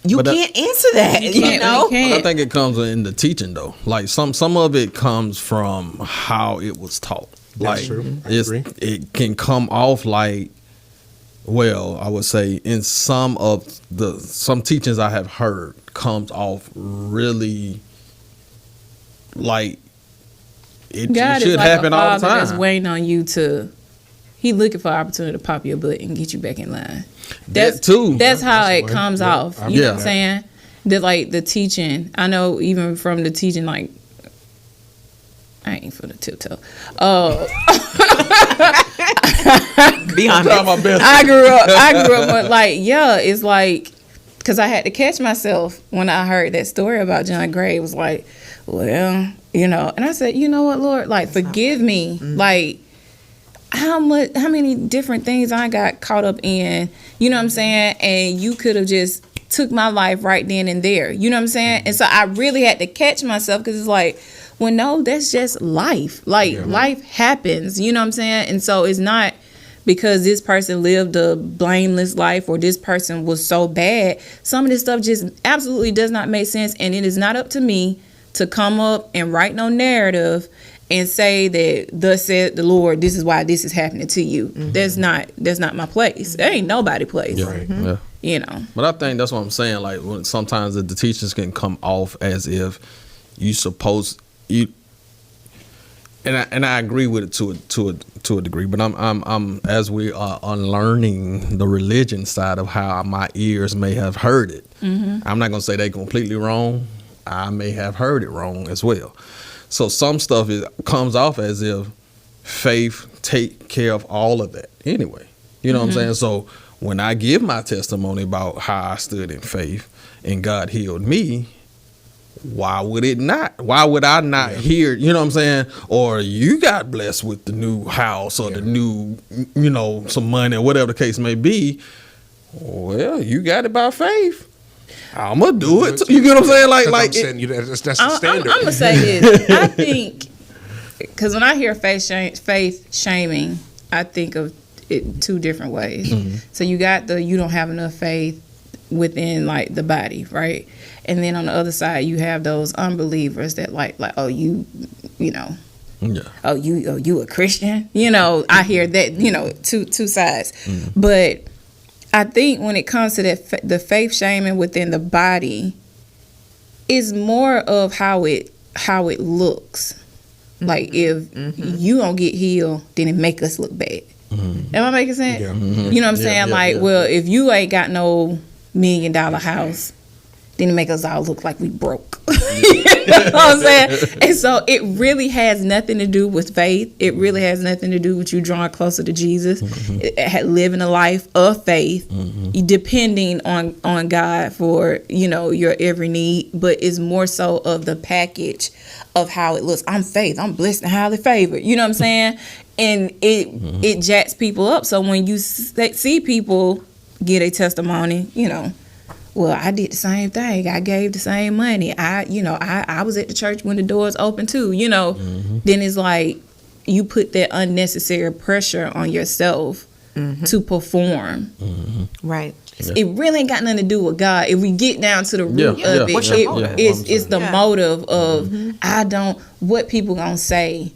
C: You can't answer that, you know?
D: But I think it comes in the teaching, though. Like, some of it comes from how it was taught.
B: That's true. I agree.
D: It can come off like, well, I would say in some teachings I have heard comes off really like it
E: God
D: should
E: is like
D: happen
E: a
D: all the
E: father that's
D: time.
E: waiting on you He looking for an opportunity to pop your butt and get you back in line.
D: That too.
E: That's how
B: That's
E: it
B: the way.
E: comes
B: Yeah.
E: off.
B: I
E: You know
B: get
E: what I'm
B: that.
E: saying? That like the teaching. I know even from the teaching, like I ain't for the tiptoe.
C: Be honest.
D: Try my best.
E: I grew up with, like, yeah, it's like, because I had to catch myself when I heard that story about John Gray. It was like, well, you know, and I said, you know what, Lord, like, forgive me. Like, how many different things I got caught up in, you know what I'm saying? And you could have just took my life right then and there, you know what I'm saying? And so I really had to catch myself, because it's like, well, no, that's just life. Like, life happens, you know what I'm saying? And so it's not because this person lived a blameless life or this person was so bad. Some of this stuff just absolutely does not make sense. And it is not up to me to come up and write no narrative and say that thus said the Lord, this is why this is happening to you. That's not my place. That ain't nobody place.
D: Yeah.
E: You know.
D: But I think that's what I'm saying. Like, when sometimes the teachers can come off as if you supposed you. And I agree with it to a degree. But I'm as we are unlearning the religion side of how my ears may have heard it. I'm not gonna say they completely wrong. I may have heard it wrong as well. So some stuff comes off as if faith take care of all of that anyway. You know what I'm saying? So when I give my testimony about how I stood in faith and God healed me, why would it not? Why would I not hear, you know what I'm saying? Or you got blessed with the new house or the new, you know, some money or whatever the case may be. Well, you got it by faith. I'm going to do it. You get what I'm saying? Like
B: that's the standard.
E: I'm going to say this. I think, because when I hear faith shaming, I think of it two different ways. So you got you don't have enough faith within, like, the body, right? And then on the other side, you have those unbelievers that like, oh, you know, oh, you a Christian, you know. I hear that, you know, two sides. But I think when it comes to that, the faith shaming within the body is more of how it looks. Like, if you don't get healed, then it make us look bad. Am I making sense?
B: Yeah.
E: You know what I'm saying? Well, if you ain't got no $1 million house, then it make us all look like we broke. You know what I'm saying? And so it really has nothing to do with faith. It really has nothing to do with you drawing closer to Jesus. Living a life of faith, depending on God for, you know, your every need. But it's more so of the package of how it looks. I'm faith. I'm blessed and highly favored. You know what I'm saying? And it jacks people up. So when you see people get a testimony, you know, well, I did the same thing. I gave the same money. I was at the church when the doors opened too, you know. Then it's like you put that unnecessary pressure on yourself to perform.
C: Right.
E: It really ain't got nothing to do with God. If we get down to the root of it,
C: What's your motive?
E: It's the motive of what people gonna say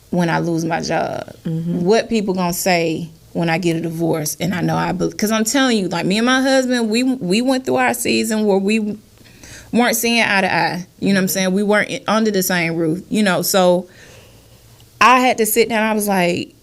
E: when I lose my job. What people gonna say when I get a divorce. And I know because I'm telling you, like, me and my husband, we went through our season where we weren't seeing eye to eye. You know what I'm saying? We weren't under the same roof, you know. So I had to sit down. I was like,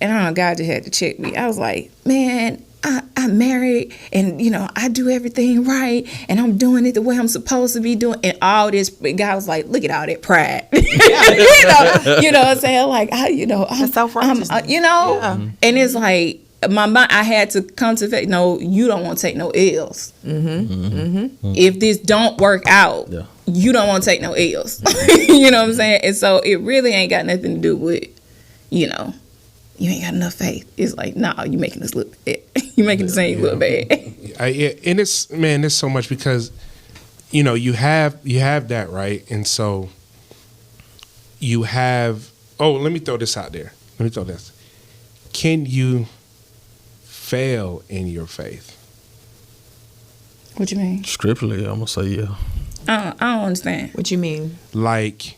E: and I don't know, God just had to check me. I was like, man, I'm married, and, you know, I do everything right, and I'm doing it the way I'm supposed to be doing, and all this. God was like, look at all that pride. you know what I'm saying? Like, I'm self-righteousness. You know, and it's like my mind. I had to come to faith. No, you don't want to take no L's. If this don't work out, you don't want to take no L's. You know what I'm saying? And so it really ain't got nothing to do with, you know, you ain't got enough faith. It's like, nah, you making us look bad. You making the same look bad.
B: And it's so much because, you know, you have that, right? And so you have. Oh, let me throw this out there. Can you fail in your faith?
E: What you mean?
D: Scripturally, I'm gonna say yeah.
E: I don't understand.
C: What you mean?
B: Like,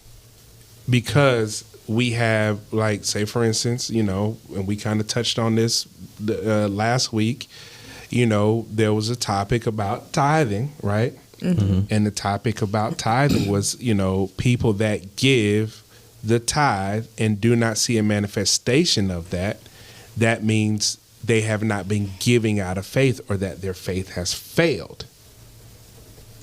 B: because we have, like, say for instance, you know, and we kind of touched on this last week, you know, there was a topic about tithing, right? And the topic about tithing was, you know, people that give the tithe and do not see a manifestation of that. That means they have not been giving out of faith, or that their faith has failed,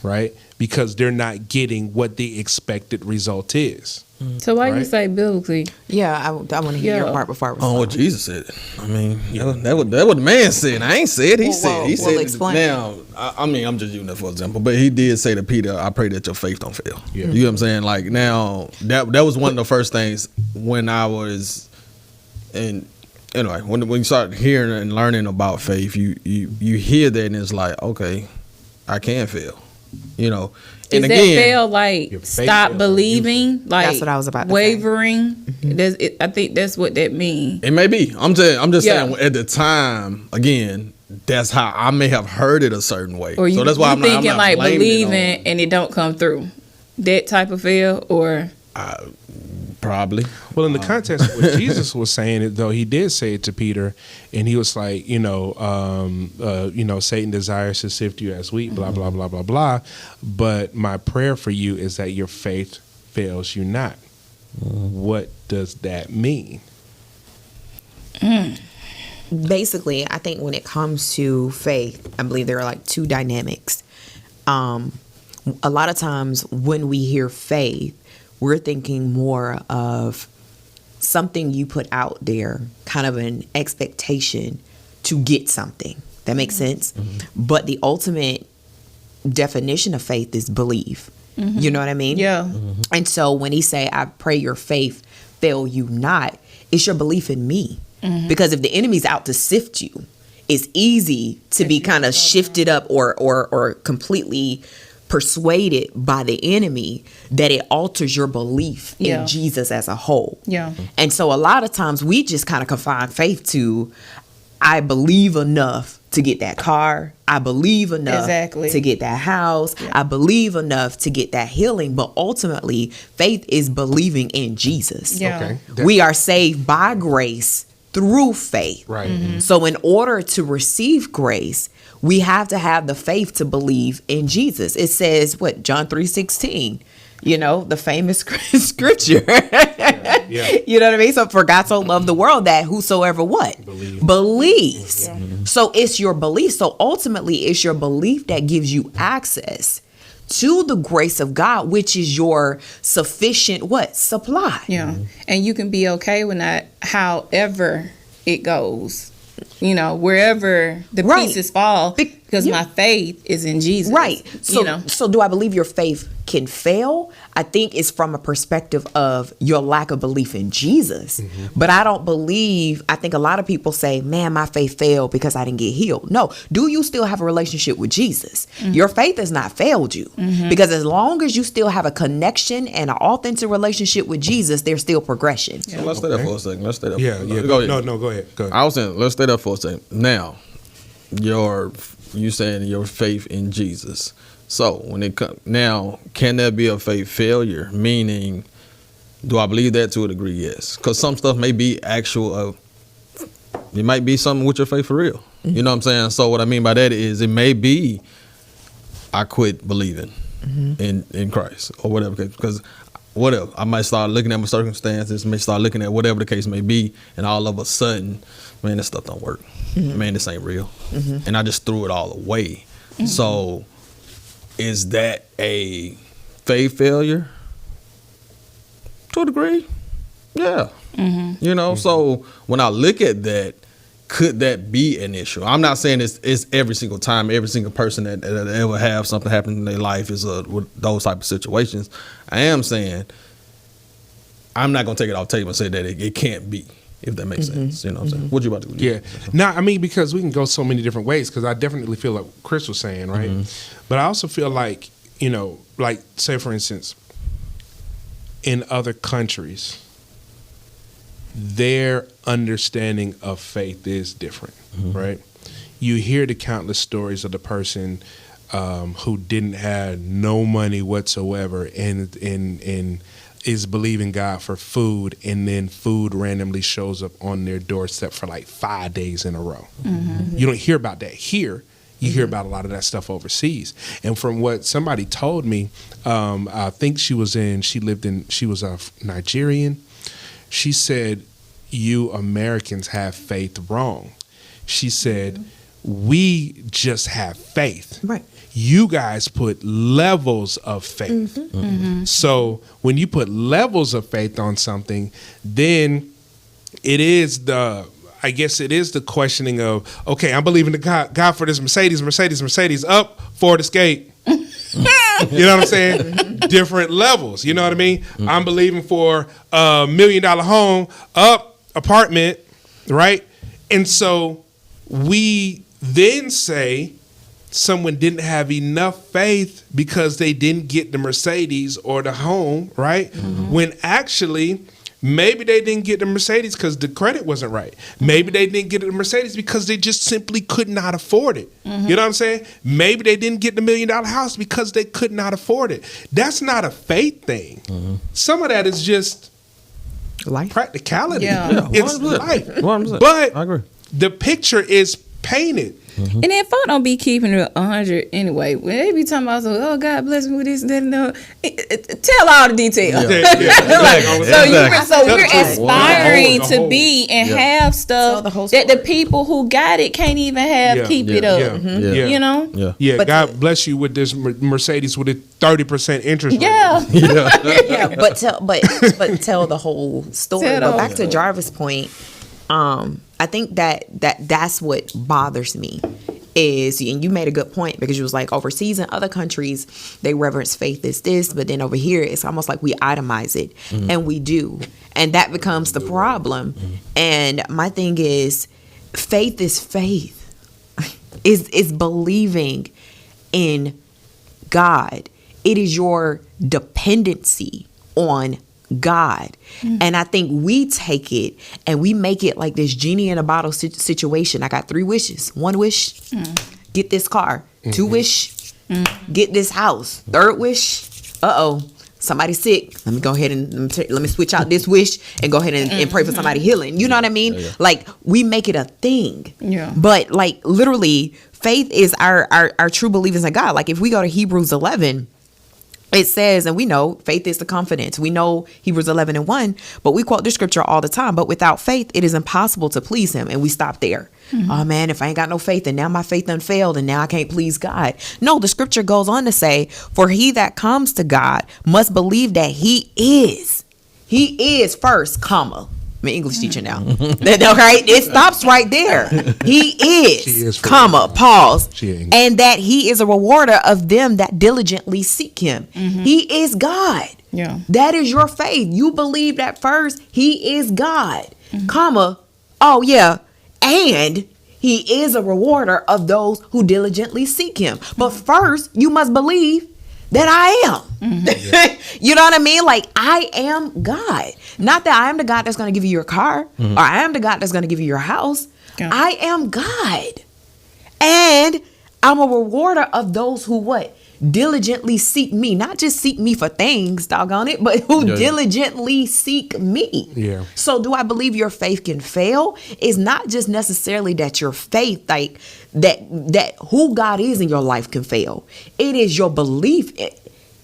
B: right? Because they're not getting what the expected result is.
E: So why you
B: Right.
E: say biblically?
C: Yeah, I want to hear your
E: Yeah.
C: part before I respond.
D: On what Jesus said. I mean, that what the man said. I ain't said. He
C: Well,
D: said. He
C: well,
D: said.
C: explain.
D: Now, I mean, I'm just using that for example. But he did say to Peter, "I pray that your faith don't fail."
B: Yeah.
D: You know what I'm saying? Like now, that was one of the first things when I was in. Anyway, when you start hearing and learning about faith, you hear that and it's like, okay, I can fail. You know.
E: Is
D: And
E: that
D: again,
E: fail like
B: Your faith
E: stop
B: fails.
E: believing? Like
C: That's what I was about to say.
E: wavering. I think that's what that means.
D: it may be. I'm just
E: Yeah.
D: saying at the time, again, that's how I may have heard it a certain way.
E: Or you,
D: so that's why
E: you
D: I'm not,
E: thinking
D: I'm not
E: like
D: blaming it on-
E: believing and it don't come through. That type of fail, or
D: Probably.
B: Well, in the context of what Jesus was saying it, though, he did say it to Peter, and he was like, Satan desires to sift you as wheat, blah blah blah blah blah. But my prayer for you is that your faith fails you not. What does that mean?
C: Basically, I think when it comes to faith, I believe there are like two dynamics. A lot of times when we hear faith, we're thinking more of something you put out there, kind of an expectation to get something. That makes sense. But the ultimate definition of faith is believe. You know what I mean?
E: yeah,
C: And so when he say, I pray your faith fail you not, it's your belief in me. Because if the enemy's out to sift you, it's easy to be kind of shifted up or completely persuaded by the enemy that it alters your belief
E: Yeah.
C: in Jesus as a whole.
E: Yeah.
C: And so a lot of times we just kind of confine faith to, I believe enough to get that car. I believe enough
E: Exactly.
C: to get that house. I believe enough to get that healing. But ultimately, faith is believing in Jesus.
E: yeah.
B: Okay.
C: We are saved by grace through faith.
B: Right.
C: So in order to receive grace, we have to have the faith to believe in Jesus. It says, what, John 3:16, the famous scripture.
B: Yeah.
C: You know what I mean? So for God so loved the world that whosoever what? Believes. So it's your belief. So ultimately it's your belief that gives you access to the grace of God, which is your sufficient what? Supply.
E: Yeah. And you can be okay with that however it goes. Wherever the
C: Right.
E: pieces fall, because
C: yeah.
E: my faith is in Jesus.
C: Right. So,
E: So
C: so do I believe your faith can fail? I think it's from a perspective of your lack of belief in Jesus. But I think a lot of people say, man, my faith failed because I didn't get healed. No. Do you still have a relationship with Jesus? Your faith has not failed you. Because as long as you still have a connection and an authentic relationship with Jesus, there's still progression.
D: So let's stay there for a second. Let's stay there.
B: Yeah.
D: Go ahead.
B: No, go ahead. Go ahead.
D: I was saying, let's stay there for a second. Now, you saying your faith in Jesus. So when it comes now, can there be a faith failure? Meaning, do I believe that to a degree? Yes, because some stuff may be actual. It might be something with your faith for real. You know what I'm saying? So what I mean by that is, it may be I quit believing in Christ or whatever, because whatever, I might start looking at my circumstances, may start looking at whatever the case may be, and all of a sudden, man, this stuff don't work. Man, this ain't real. And I just threw it all away. So is that a faith failure? To a degree, yeah. So when I look at that, could that be an issue? I'm not saying it's every single time, every single person that ever have something happen in their life is with those type of situations. I am saying I'm not gonna take it off table and say that it can't be, if that makes sense. You know what I'm saying? What you about to do?
B: Yeah. Now, I mean, because we can go so many different ways, because I definitely feel like Chris was saying, right? But I also feel like, like, say, for instance, in other countries, their understanding of faith is different, right? You hear the countless stories of the person who didn't have no money whatsoever and is believing God for food, and then food randomly shows up on their doorstep for like 5 days in a row. You don't hear about that here. You hear about a lot of that stuff overseas. And from what somebody told me, I think she was a Nigerian. She said, you Americans have faith wrong. She said, we just have faith.
C: Right.
B: you guys put levels of faith. So when you put levels of faith on something, then it is the questioning of, okay, I'm believing to God for this Mercedes, up, Ford Escape. You know what I'm saying? Different levels. You know what I mean? I'm believing for $1 million home, up, apartment, right? And so we then say someone didn't have enough faith because they didn't get the Mercedes or the home, right? When actually, maybe they didn't get the Mercedes because the credit wasn't right. Maybe they didn't get the Mercedes because they just simply could not afford it. You know what I'm saying? Maybe they didn't get the $1 million house because they could not afford it. That's not a faith thing. Some of that is just
C: Life.
B: practicality.
E: Yeah.
B: It's
D: 100%.
B: life.
D: 100%.
B: But
D: I agree.
B: the picture is painted.
E: And then folk don't be keeping it 100 anyway. When they be talking about, oh, God bless me with this and that and that. Tell all the details. So we're aspiring
B: The whole-
E: to be and have
C: Tell
E: stuff
C: the whole
E: that the
C: story.
E: people who got it can't even have keep it up. You know?
D: Yeah.
B: Yeah,
C: But
B: God bless you with this Mercedes with a 30% interest rate.
E: Yeah.
C: Yeah, but tell the whole story.
E: Tell the
C: But
E: whole
C: back to Jarvis' point, I think that's what bothers me is, and you made a good point because you was like, overseas in other countries they reverence faith as this, but then over here it's almost like we itemize it, and we do, and that becomes the problem. And my thing is, faith is faith, is believing in God. It is your dependency on God. And I think we take it and we make it like this genie in a bottle situation. I got 3 wishes. 1 wish, get this car. 2 wish, get this house. 3rd wish, somebody's sick. Let me go ahead and let me switch out this wish and go ahead and pray for somebody healing. You know what I mean? Like, we make it a thing.
E: Yeah.
C: But like, literally, faith is our true believers in God. Like, if we go to Hebrews 11, it says, and we know faith is the confidence. We know Hebrews 11:1, but we quote this scripture all the time. But without faith, it is impossible to please him. And we stop there. Oh man, if I ain't got no faith, and now my faith done failed, and now I can't please God. No, the scripture goes on to say, for he that comes to God must believe that he is first, comma. I'm an English teacher now. Right? It stops right there. He is comma, pause. And that he is a rewarder of them that diligently seek him. He is God.
E: Yeah.
C: That is your faith. You believe that first. He is God, comma. Oh yeah. And he is a rewarder of those who diligently seek him. But first, you must believe that I am. You know what I mean? Like, I am God. Not that I am the God that's going to give you your car, or I am the God that's going to give you your house.
E: Yeah.
C: I am God. And I'm a rewarder of those who what? Diligently seek me. Not just seek me for things, doggone it, but who diligently seek me.
B: Yeah.
C: So do I believe your faith can fail? It's not just necessarily that your faith, like that who God is in your life can fail. It is your belief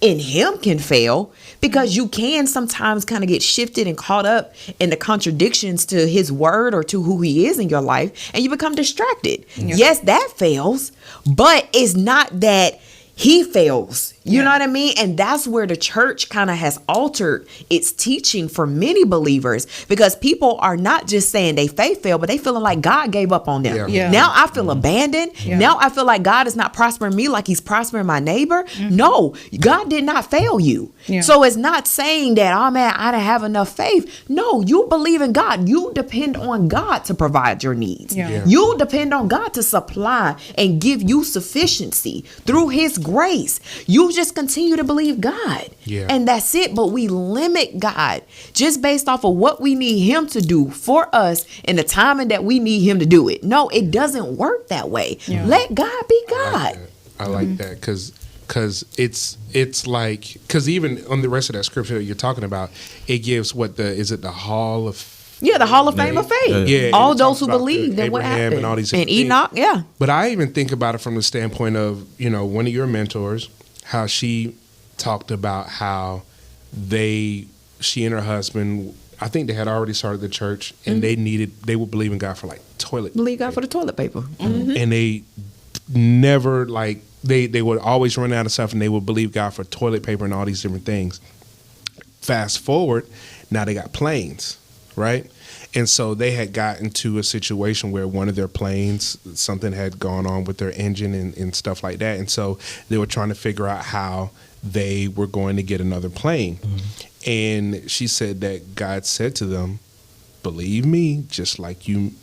C: in him can fail, because you can sometimes kind of get shifted and caught up in the contradictions to his word or to who he is in your life, and you become distracted. Yes, that fails, but it's not that he fails. You know what I mean? And that's where the church kind of has altered its teaching for many believers, because people are not just saying they faith failed, but they feeling like God gave up on them.
E: Yeah.
C: Now I feel abandoned. Now I feel like God is not prospering me like he's prospering my neighbor. No, God did not fail you. So it's not saying that, oh man, I didn't have enough faith. No, you believe in God. You depend on God to provide your needs. You depend on God to supply and give you sufficiency through his grace. You just continue to believe God. And that's it. But we limit God just based off of what we need him to do for us in the timing that we need him to do it. No, it doesn't work that way. Let God be God.
B: I like that because it's like, because even on the rest of that scripture you're talking about, it gives the Hall of
C: the Hall of Fame of faith.
B: Yeah,
C: all
B: it
C: those
B: talks
C: who
B: about
C: believe that what
B: Abraham
C: happened.
B: and all these
C: and
B: things.
C: Enoch,
B: But I even think about it from the standpoint of, one of your mentors, how she talked about how she and her husband, I think they had already started the church, and they would believe in God for like toilet
C: believe God for the toilet paper.
B: and they never like they would always run out of stuff, and they would believe God for toilet paper and all these different things. Fast forward, now they got planes, right? And so they had gotten to a situation where one of their planes, something had gone on with their engine and stuff like that. And so they were trying to figure out how they were going to get another plane. And she said that God said to them, believe me, just like you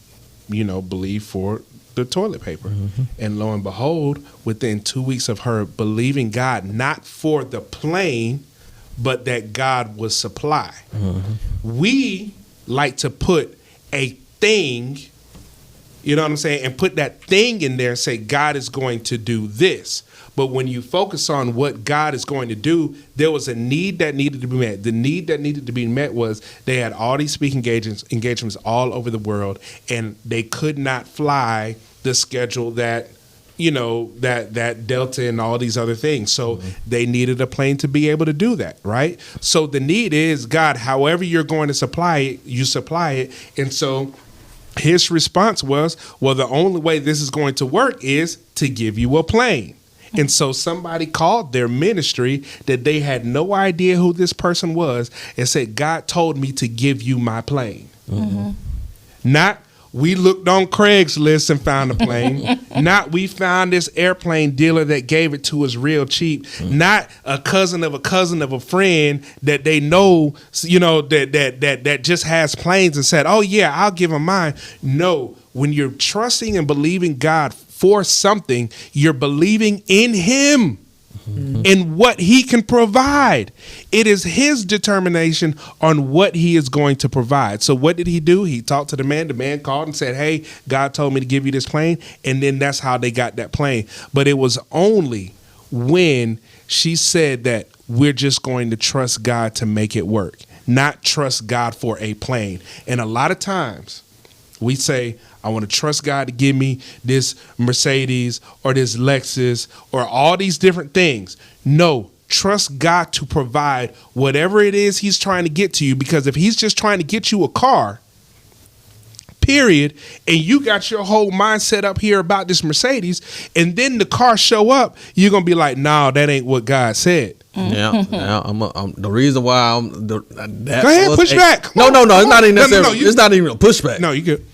B: believe for the toilet paper. And lo and behold, within 2 weeks of her believing God, not for the plane, but that God would supply. We like to put a thing, you know what I'm saying, and put that thing in there and say God is going to do this. But when you focus on what God is going to do, there was a need that needed to be met. The need that needed to be met was they had all these speaking engagements all over the world, and they could not fly the schedule that that Delta and all these other things. So they needed a plane to be able to do that, right? So the need is, God, however you're going to supply it, you supply it. And so his response was, well, the only way this is going to work is to give you a plane. And so somebody called their ministry that they had no idea who this person was and said, God told me to give you my plane. Not, we looked on Craigslist and found a plane. Not, we found this airplane dealer that gave it to us real cheap. Not a cousin of a friend that they know, that just has planes and said, oh yeah, I'll give him mine. No, when you're trusting and believing God for something, you're believing in him. In what he can provide. It is his determination on what he is going to provide. So what did he do? He talked to the man. The man called and said, hey, God told me to give you this plane. And then that's how they got that plane. But it was only when she said that we're just going to trust God to make it work, not trust God for a plane. And a lot of times we say, I want to trust God to give me this Mercedes or this Lexus or all these different things. No, trust God to provide whatever it is he's trying to get to you, because if he's just trying to get you a car, period, and you got your whole mindset up here about this Mercedes, and then the car show up, you're going to be like, no, that ain't what God said.
D: Yeah, I'm the reason why go
B: ahead, push back.
D: No, it's not even necessarily.
B: No,
D: it's not even a pushback.
B: No, you good.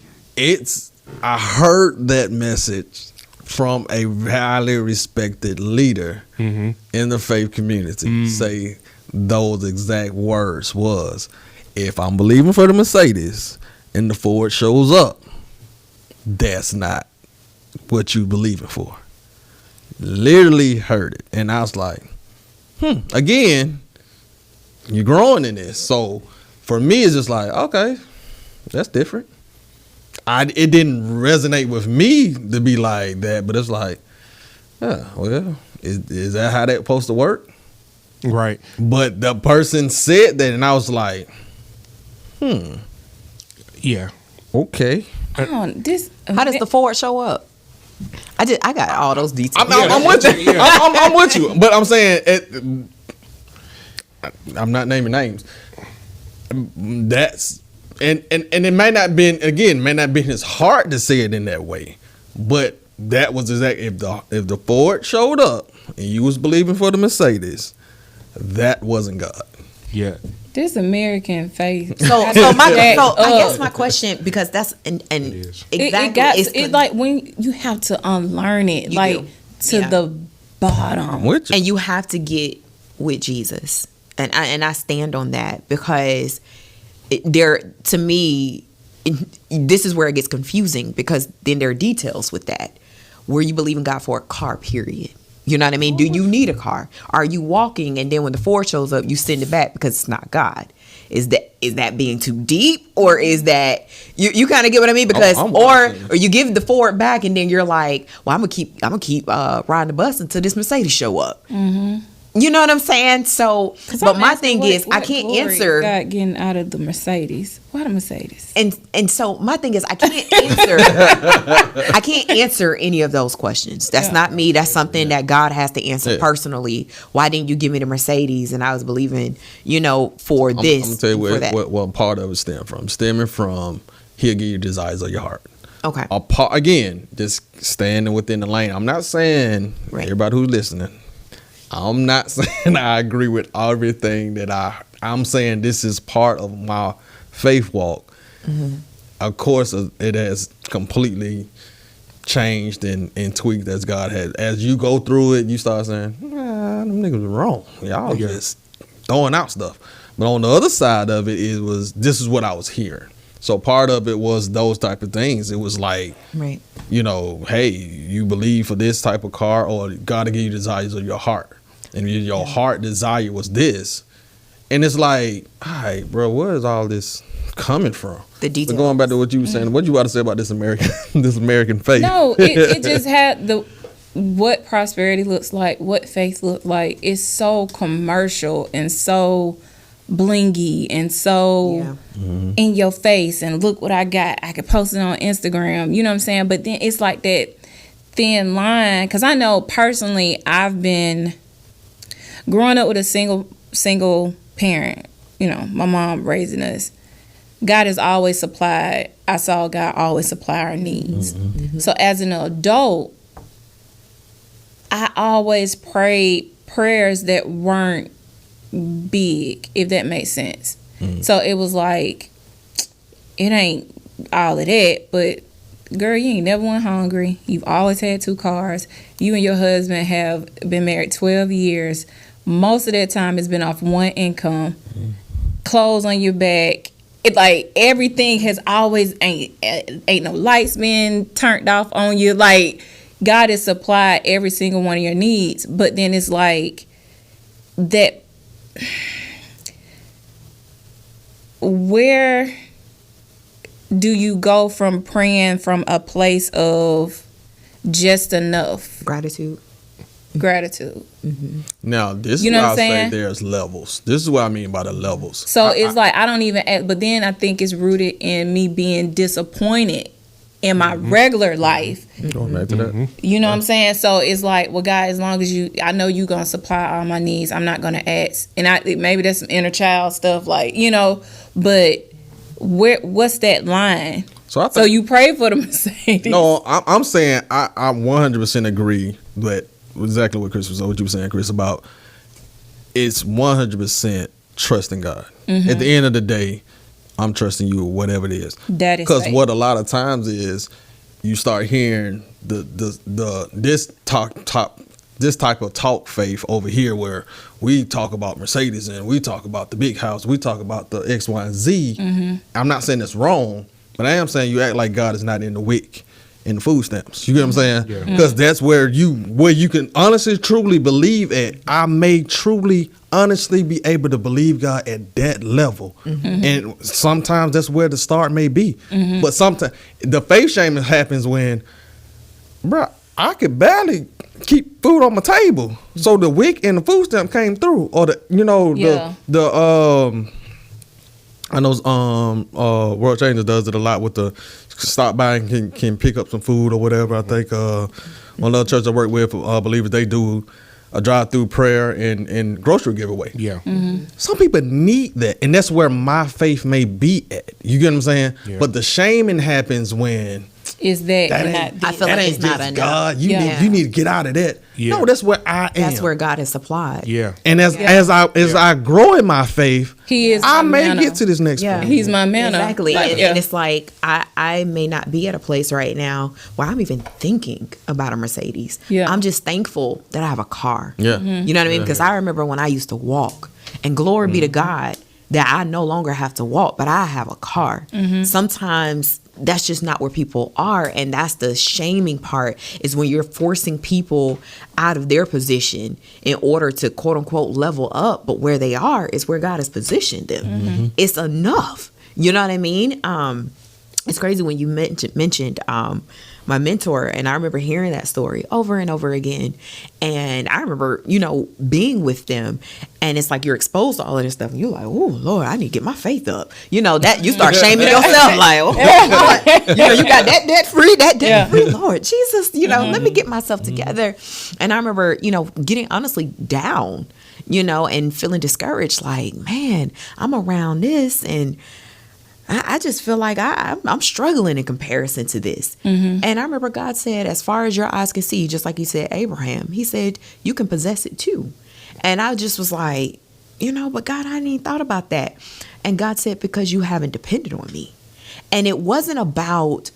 D: I heard that message from a highly respected leader in the faith community say those exact words was, if I'm believing for the Mercedes and the Ford shows up, that's not what you believing for. Literally heard it. And I was like, again, you're growing in this. So for me, it's just like, okay, that's different. It didn't resonate with me to be like that, but it's like, yeah, well, is that how that's supposed to work?
B: Right.
D: But the person said that, and I was like,
B: yeah,
D: okay.
C: How does the Ford show up? I got all those details.
D: I'm with you. I'm with you. But I'm saying, I'm not naming names. That's and it may not been his heart to say it in that way, but that was exactly if the Ford showed up and you was believing for the Mercedes, that wasn't God.
B: Yeah.
E: This American faith.
C: So I guess my question, because that's exactly
E: it's like when you have to unlearn it, the bottom.
C: And you have to get with Jesus, and I stand on that, because to me, this is where it gets confusing, because then there are details with that. Were you believing God for a car, period? You know what I mean? Do you need a car? Are you walking and then when the Ford shows up, you send it back because it's not God? Is that being too deep, or is that you kind of get what I mean? Because or you give the Ford back and then you're like, well, I'm gonna keep riding the bus until this Mercedes show up. You know what I'm saying? So, but my thing is, I can't answer.
E: God getting out of the Mercedes. Why the Mercedes?
C: And so my thing is, I can't answer. I can't answer any of those questions. That's not me. That's something that God has to answer personally. Why didn't you give me the Mercedes? And I was believing, for this.
D: I'm gonna tell you what part of it stemming from. He'll give you desires of your heart.
C: Okay.
D: Apart, again, just standing within the lane. I'm not saying,
C: Right.
D: everybody who's listening, I'm not saying I agree with everything that I'm saying this is part of my faith walk. Of course, it has completely changed and tweaked as God had. As you go through it, you start saying, nah, them niggas were wrong. Y'all just throwing out stuff. But on the other side of it, this is what I was hearing. So part of it was those type of things. It was like,
C: Right.
D: you know, hey, you believe for this type of car, or God to give you desires of your heart. And your heart desire was this. And it's like, all right, bro, where is all this coming from?
C: The details.
D: But going back to what you were saying, what you about to say about this American faith?
E: No, it just had what prosperity looks like, what faith looks like. It's so commercial and so blingy and so in your face, and look what I got. I could post it on Instagram. You know what I'm saying? But then it's like that thin line, because I know personally I've been growing up with a single parent. You know, my mom raising us. God has always supplied. I saw God always supply our needs. So as an adult, I always prayed prayers that weren't big, if that makes sense. So it was like, it ain't all of that, but girl, you ain't never went hungry. You've always had 2 cars. You and your husband have been married 12 years. Most of that time has been off one income. Clothes on your back. It like everything has always ain't no lights being turned off on you. Like God has supplied every single one of your needs, but then it's like that. Where do you go from praying from a place of just enough
C: Gratitude.
D: Now, this
E: You
D: is
E: know
D: why
E: what
D: I
E: I'm
D: say
E: saying?
D: there's levels. This is what I mean by the levels.
E: So it's like I don't even, but then I think it's rooted in me being disappointed in my regular life.
D: Going back to that.
E: You know what I'm saying? So it's like, well, God, as long as I know you gonna supply all my needs, I'm not gonna ask. And maybe that's some inner child stuff, like, you know. But what's that line? So you pray for the Mercedes?
D: No, I'm saying I 100% agree that exactly what Chris was, what you were saying, Chris, about it's 100% trusting God. At the end of the day, I'm trusting you with whatever it is.
E: That is
D: because
E: right.
D: what a lot of times is you start hearing this type of talk faith over here, where we talk about Mercedes and we talk about the big house, we talk about the X, Y, and Z. I'm not saying it's wrong, but I am saying you act like God is not in the WIC, in the food stamps. You get what I'm saying? Because that's where you can honestly, truly believe at. I may truly, honestly be able to believe God at that level. And sometimes that's where the start may be. But sometimes the faith shaming happens when, bro, I could barely keep food on my table. So the WIC and the food stamp came through. Or I know World Changers does it a lot with the stop by and can pick up some food or whatever. I think one other church I work with, believers, they do a drive-through prayer and grocery giveaway.
B: Yeah.
D: Some people need that, and that's where my faith may be at. You get what I'm saying?
B: Yeah.
D: But the shaming happens when
E: Is that
D: ain't-
E: not?
C: I feel
D: that
C: like
D: ain't
C: it's not
D: just
C: enough.
D: God. You
E: Yeah.
D: need to get out of that.
B: Yeah.
D: No, that's where I am.
C: That's where God has supplied.
B: Yeah.
D: And as I grow in my faith,
E: He is
D: I
E: my
D: may
E: manna.
D: get to this next point.
E: He's my manna.
C: Exactly.
E: Like,
C: and it's like I may not be at a place right now where I'm even thinking about a Mercedes.
E: Yeah.
C: I'm just thankful that I have a car.
D: Yeah.
C: You know what I mean? Because I remember when I used to walk, and glory be to God that I no longer have to walk, but I have a car. Sometimes that's just not where people are, and that's the shaming part, is when you're forcing people out of their position in order to quote unquote level up, but where they are is where God has positioned them. It's enough. You know what I mean? It's crazy when you mentioned my mentor, and I remember hearing that story over and over again. And I remember, being with them, and it's like you're exposed to all of this stuff, and you're like, oh Lord, I need to get my faith up. That you start shaming yourself, like, oh, you got that debt free, Lord Jesus, let me get myself together. And I remember, getting honestly down, and feeling discouraged, like, man, I'm around this, and I just feel like I'm struggling in comparison to this. And I remember God said, as far as your eyes can see, just like he said, Abraham, he said, you can possess it too. And I just was like, but God, I hadn't even thought about that. And God said, because you haven't depended on me. And it wasn't about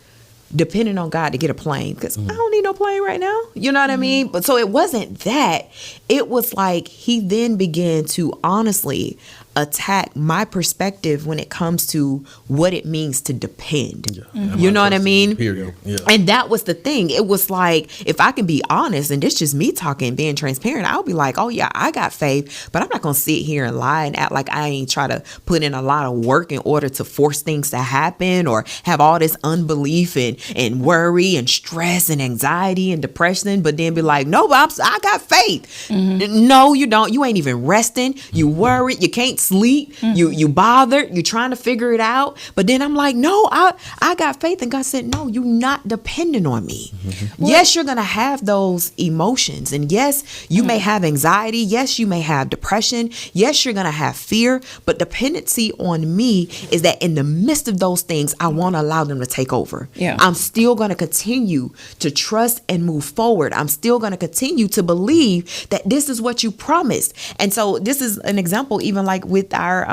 C: depending on God to get a plane, because I don't need no plane right now. You know what I mean? But so it wasn't that. It was like he then began to honestly attack my perspective when it comes to what it means to depend. You know what I mean?
D: Period. Yeah.
C: And that was the thing. It was like, if I can be honest, and this just me talking, being transparent, I'll be like, oh yeah, I got faith, but I'm not going to sit here and lie and act like I ain't try to put in a lot of work in order to force things to happen, or have all this unbelief and worry and stress and anxiety and depression, but then be like, no, but I got faith. No, you don't. You ain't even resting. You worry. You can't sleep. You bothered. You're trying to figure it out. But then I'm like, no, I got faith. And God said, no, you're not depending on me. Yes, you're going to have those emotions. And yes, you may have anxiety. Yes, you may have depression. Yes, you're going to have fear. But dependency on me is that in the midst of those things, I won't allow them to take over.
E: Yeah.
C: I'm still going to continue to trust and move forward. I'm still going to continue to believe that this is what you promised. And so this is an example, even like with our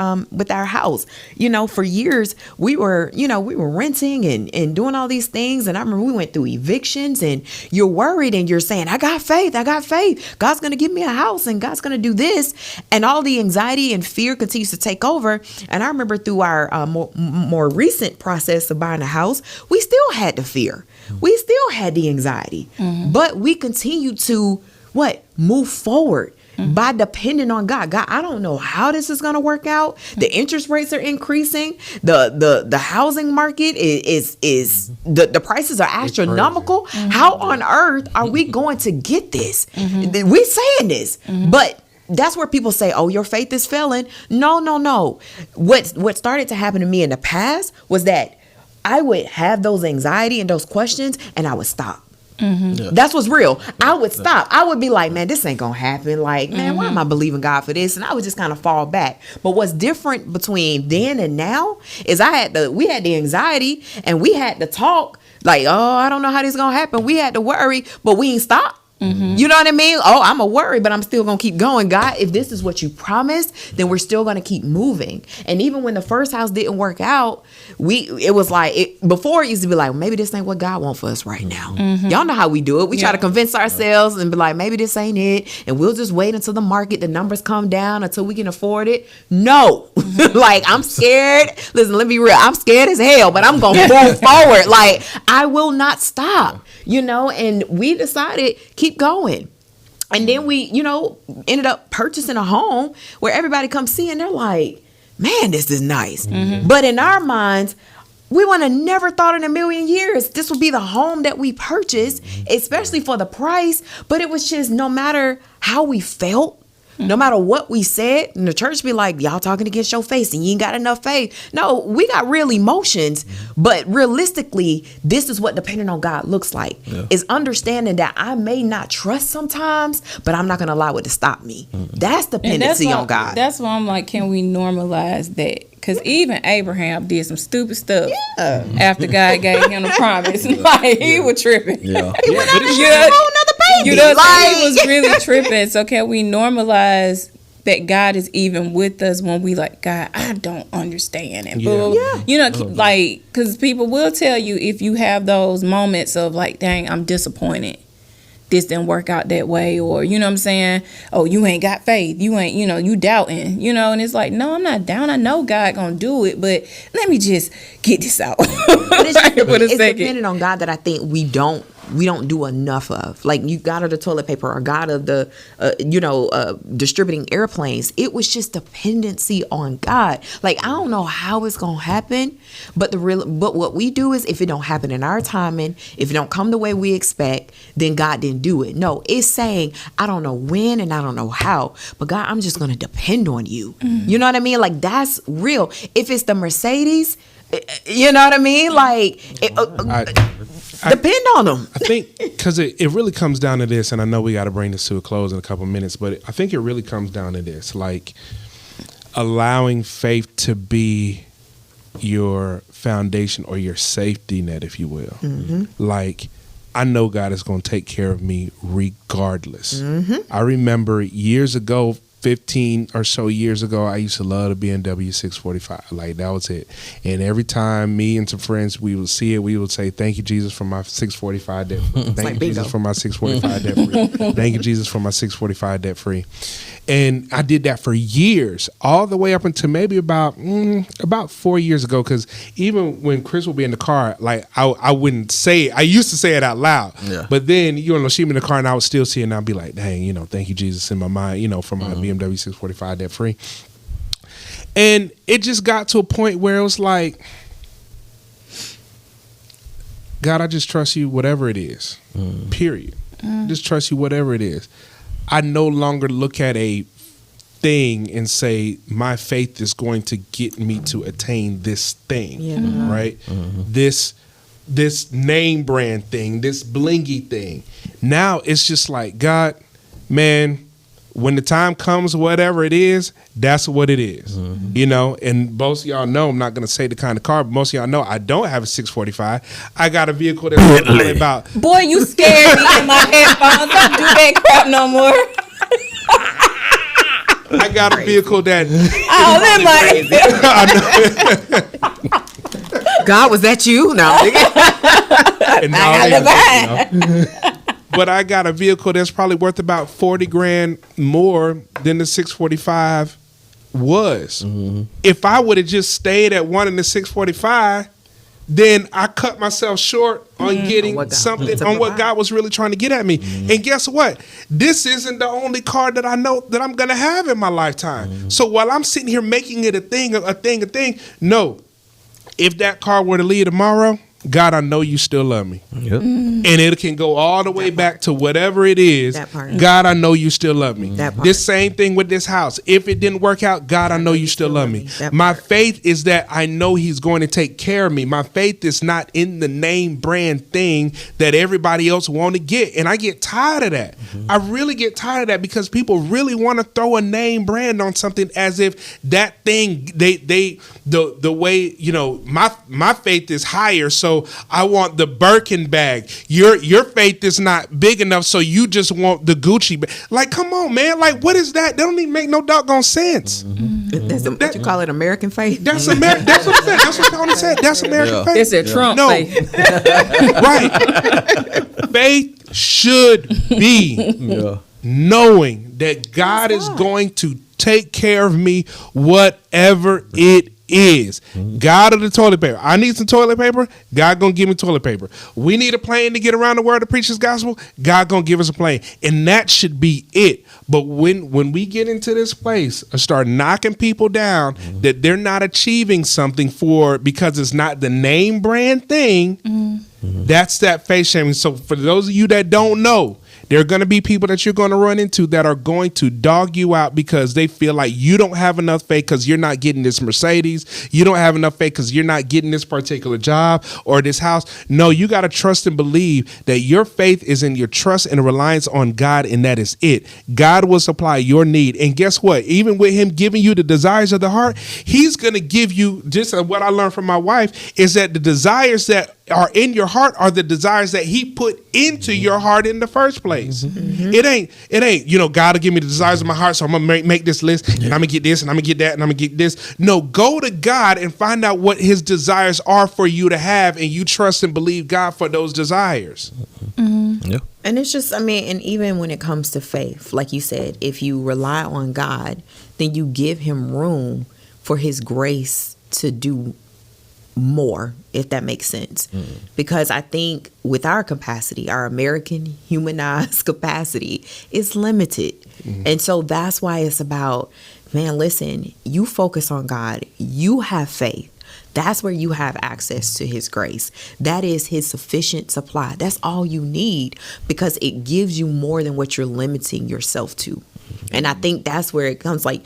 C: house. For years we were renting and doing all these things. And I remember we went through evictions, and you're worried and you're saying, I got faith. God's going to give me a house and God's going to do this. And all the anxiety and fear continues to take over. And I remember through our more recent process of buying a house, we still had the fear. We still had the anxiety, but we continued to move forward by depending on God. God, I don't know how this is going to work out. The interest rates are increasing. The housing market is the prices are astronomical. How on earth are we going to get this? We're saying this, but that's where people say, oh, your faith is failing. No. What started to happen to me in the past was that I would have those anxiety and those questions, and I would stop. Yeah. That's what's real. I would stop. I would be like, man, this ain't gonna happen. Like, man, why am I believing God for this? And I would just kind of fall back. But what's different between then and now is we had the anxiety, and we had to talk like, oh, I don't know how this is gonna happen. We had to worry, but we ain't stop. You know what I mean? Oh, I'm a worry, but I'm still going to keep going. God, if this is what you promised, then we're still going to keep moving. And even when the first house didn't work out, it was like, before it used to be like, maybe this ain't what God wants for us right now. Y'all know how we do it. We try to convince ourselves and be like, maybe this ain't it. And we'll just wait until the numbers come down until we can afford it. No. Like, I'm scared. Listen, let me be real. I'm scared as hell, but I'm going to move forward. Like, I will not stop, and we decided, keep going. And then we, ended up purchasing a home where everybody comes see and they're like, man, this is nice. But in our minds, we would have never thought in a million years this would be the home that we purchased, especially for the price. But it was just, no matter how we felt, no matter what we said, and the church be like, y'all talking against your face and you ain't got enough faith. No, we got real emotions, but realistically, this is what depending on God looks like. Is understanding that I may not trust sometimes, but I'm not going to allow it to stop me. That's dependency on God.
E: That's why I'm like, can we normalize that? Because even Abraham did some stupid stuff after God gave him the promise. Like, he was tripping.
C: He went out and had a whole nother baby.
E: He was really tripping. So can we normalize that God is even with us when we like, God, I don't understand. And like, because people will tell you if you have those moments of like, dang, I'm disappointed. This didn't work out that way, or you know what I'm saying, oh, you ain't got faith, you ain't, you doubting, and it's like, no, I'm not down. I know God gonna do it, but let me just get this out.
C: It's dependent on God that I think we don't do enough of. Like, you God of the toilet paper, or God of the distributing airplanes. It was just dependency on God. Like, I don't know how it's gonna happen, but what we do is, if it don't happen in our timing, if it don't come the way we expect, then God didn't do it. No, it's saying, I don't know when and I don't know how, but God, I'm just gonna depend on you. You know what I mean? Like, that's real. If it's the Mercedes, you know what I mean? Like, depend on them.
B: I think because it really comes down to this, and I know we got to bring this to a close in a couple of minutes, but I think it really comes down to this, like allowing faith to be your foundation or your safety net, if you will. Like, I know God is going to take care of me regardless. I remember years ago, 15 or so years ago, I used to love the BMW 645. Like, that was it. And every time me and some friends, we would see it, we would say, thank you, Jesus, for my 645 debt free. Thank you, Jesus, for my 645 debt free. Thank you, Jesus, for my 645 debt free. And I did that for years, all the way up until maybe about 4 years ago. Because even when Chris would be in the car, like, I wouldn't say it. I used to say it out loud. Yeah. But then, she'd be in the car and I would still see it and I'd be like, dang, thank you, Jesus, in my mind, for my BMW 645 debt free. And it just got to a point where it was like, God, I just trust you, whatever it is, period. Just trust you, whatever it is. I no longer look at a thing and say, my faith is going to get me to attain this thing, right? This name brand thing, this blingy thing. Now it's just like, God, man, when the time comes, whatever it is, that's what it is. And most of y'all know, I'm not going to say the kind of car, but most of y'all know I don't have a 645. I got a vehicle that's only about...
E: Boy, you scared me in my headphones. Don't do that crap no more.
B: I got a vehicle that...
C: God, was that you? No.
B: And I got the But I got a vehicle that's probably worth about $40,000 more than the 645 was. If I would have just stayed at one in the 645, then I cut myself short on getting something on what God was really trying to get at me. And guess what? This isn't the only car that I know that I'm going to have in my lifetime. So while I'm sitting here making it a thing, no. If that car were to leave tomorrow, God, I know you still love me. And it can go all the way back to whatever it is. God, I know you still love me. This same thing with this house. If it didn't work out, God, I know you still love me. My faith is that I know he's going to take care of me. My faith is not in the name brand thing that everybody else want to get. And I get tired of that. I really get tired of that because people really want to throw a name brand on something as if that thing, the way, my faith is higher. So I want the Birkin bag. Your faith is not big enough, so you just want the Gucci bag. Like, come on, man. Like, what is that? That don't even make no doggone sense.
C: That's what you call it, American faith.
B: That's American. That's what I'm saying. That's what Tony said. That's American faith.
E: It's a Trump faith.
B: Right. Faith should be knowing that God is going to take care of me, whatever it is. God of the toilet paper. I need some toilet paper. God gonna give me toilet paper. We need a plane to get around the world to preach his gospel. God gonna give us a plane. And that should be it. But when we get into this place and start knocking people down that they're not achieving something because it's not the name brand thing, that's that faith shaming. So for those of you that don't know, there are going to be people that you're going to run into that are going to dog you out because they feel like you don't have enough faith because you're not getting this Mercedes. You don't have enough faith because you're not getting this particular job or this house. No, you got to trust and believe that your faith is in your trust and reliance on God, and that is it. God will supply your need. And guess what? Even with him giving you the desires of the heart, he's going to give you, just what I learned from my wife, is that the desires that are in your heart are the desires that he put into your heart in the first place. It ain't, God will give me the desires of my heart, so I'm going to make this list, and I'm going to get this, and I'm going to get that, and I'm going to get this. No, go to God and find out what his desires are for you to have, and you trust and believe God for those desires.
C: And it's just, and even when it comes to faith, like you said, if you rely on God, then you give him room for his grace to do more, if that makes sense. Because I think with our capacity, our American humanized capacity is limited. And so that's why it's about, man, listen, you focus on God, you have faith. That's where you have access to his grace. That is his sufficient supply. That's all you need, because it gives you more than what you're limiting yourself to. And I think that's where it comes like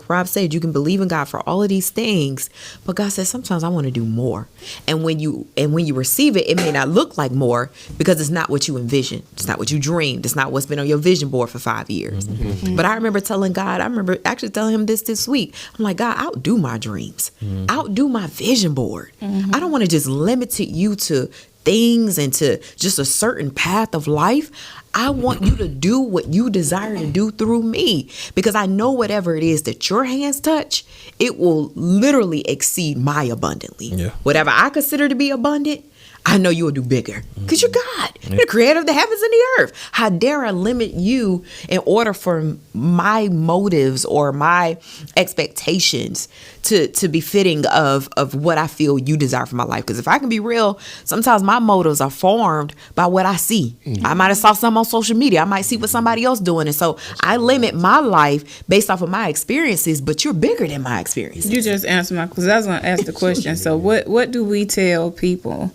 C: Rob said, you can believe in God for all of these things, but God says sometimes I want to do more. And when you receive it, it may not look like more because it's not what you envisioned. It's not what you dreamed. It's not what's been on your vision board for 5 years. But I remember telling God, I remember actually telling him this week. I'm like, God, outdo my dreams. Outdo my vision board. I don't want to just limit you to things and to just a certain path of life. I want you to do what you desire to do through me, because I know whatever it is that your hands touch, it will literally exceed my abundantly.
D: Yeah.
C: Whatever I consider to be abundant, I know you will do bigger because you're God. You're the creator of the heavens and the earth. How dare I limit you in order for my motives or my expectations to be fitting of what I feel you desire for my life? Because if I can be real, sometimes my motives are formed by what I see. I might have saw something on social media. I might see what somebody else doing. And so I limit my life based off of my experiences, but you're bigger than my experiences.
E: You just answered my, because I was going to ask the question. So what do we tell people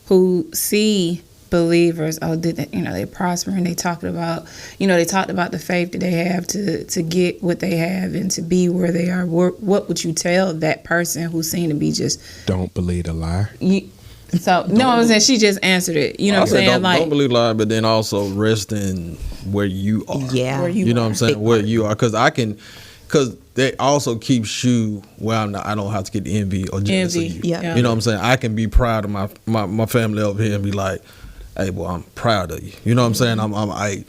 E: who see believers, they're prospering, they talked about the faith that they have to get what they have and to be where they are? What would you tell that person who's seen to be just
B: Don't believe the lie.
E: I'm saying she just answered it. You know what I'm saying?
D: Don't believe lie, but then also rest in where you are.
C: Yeah.
E: Where
D: You know what I'm saying? Where you are, because they also keeps you where I don't have to get envy or jealous of you.
C: Yeah.
D: You know what I'm saying? I can be proud of my family over here and be like, hey, boy, I'm proud of you. You know what I'm saying? I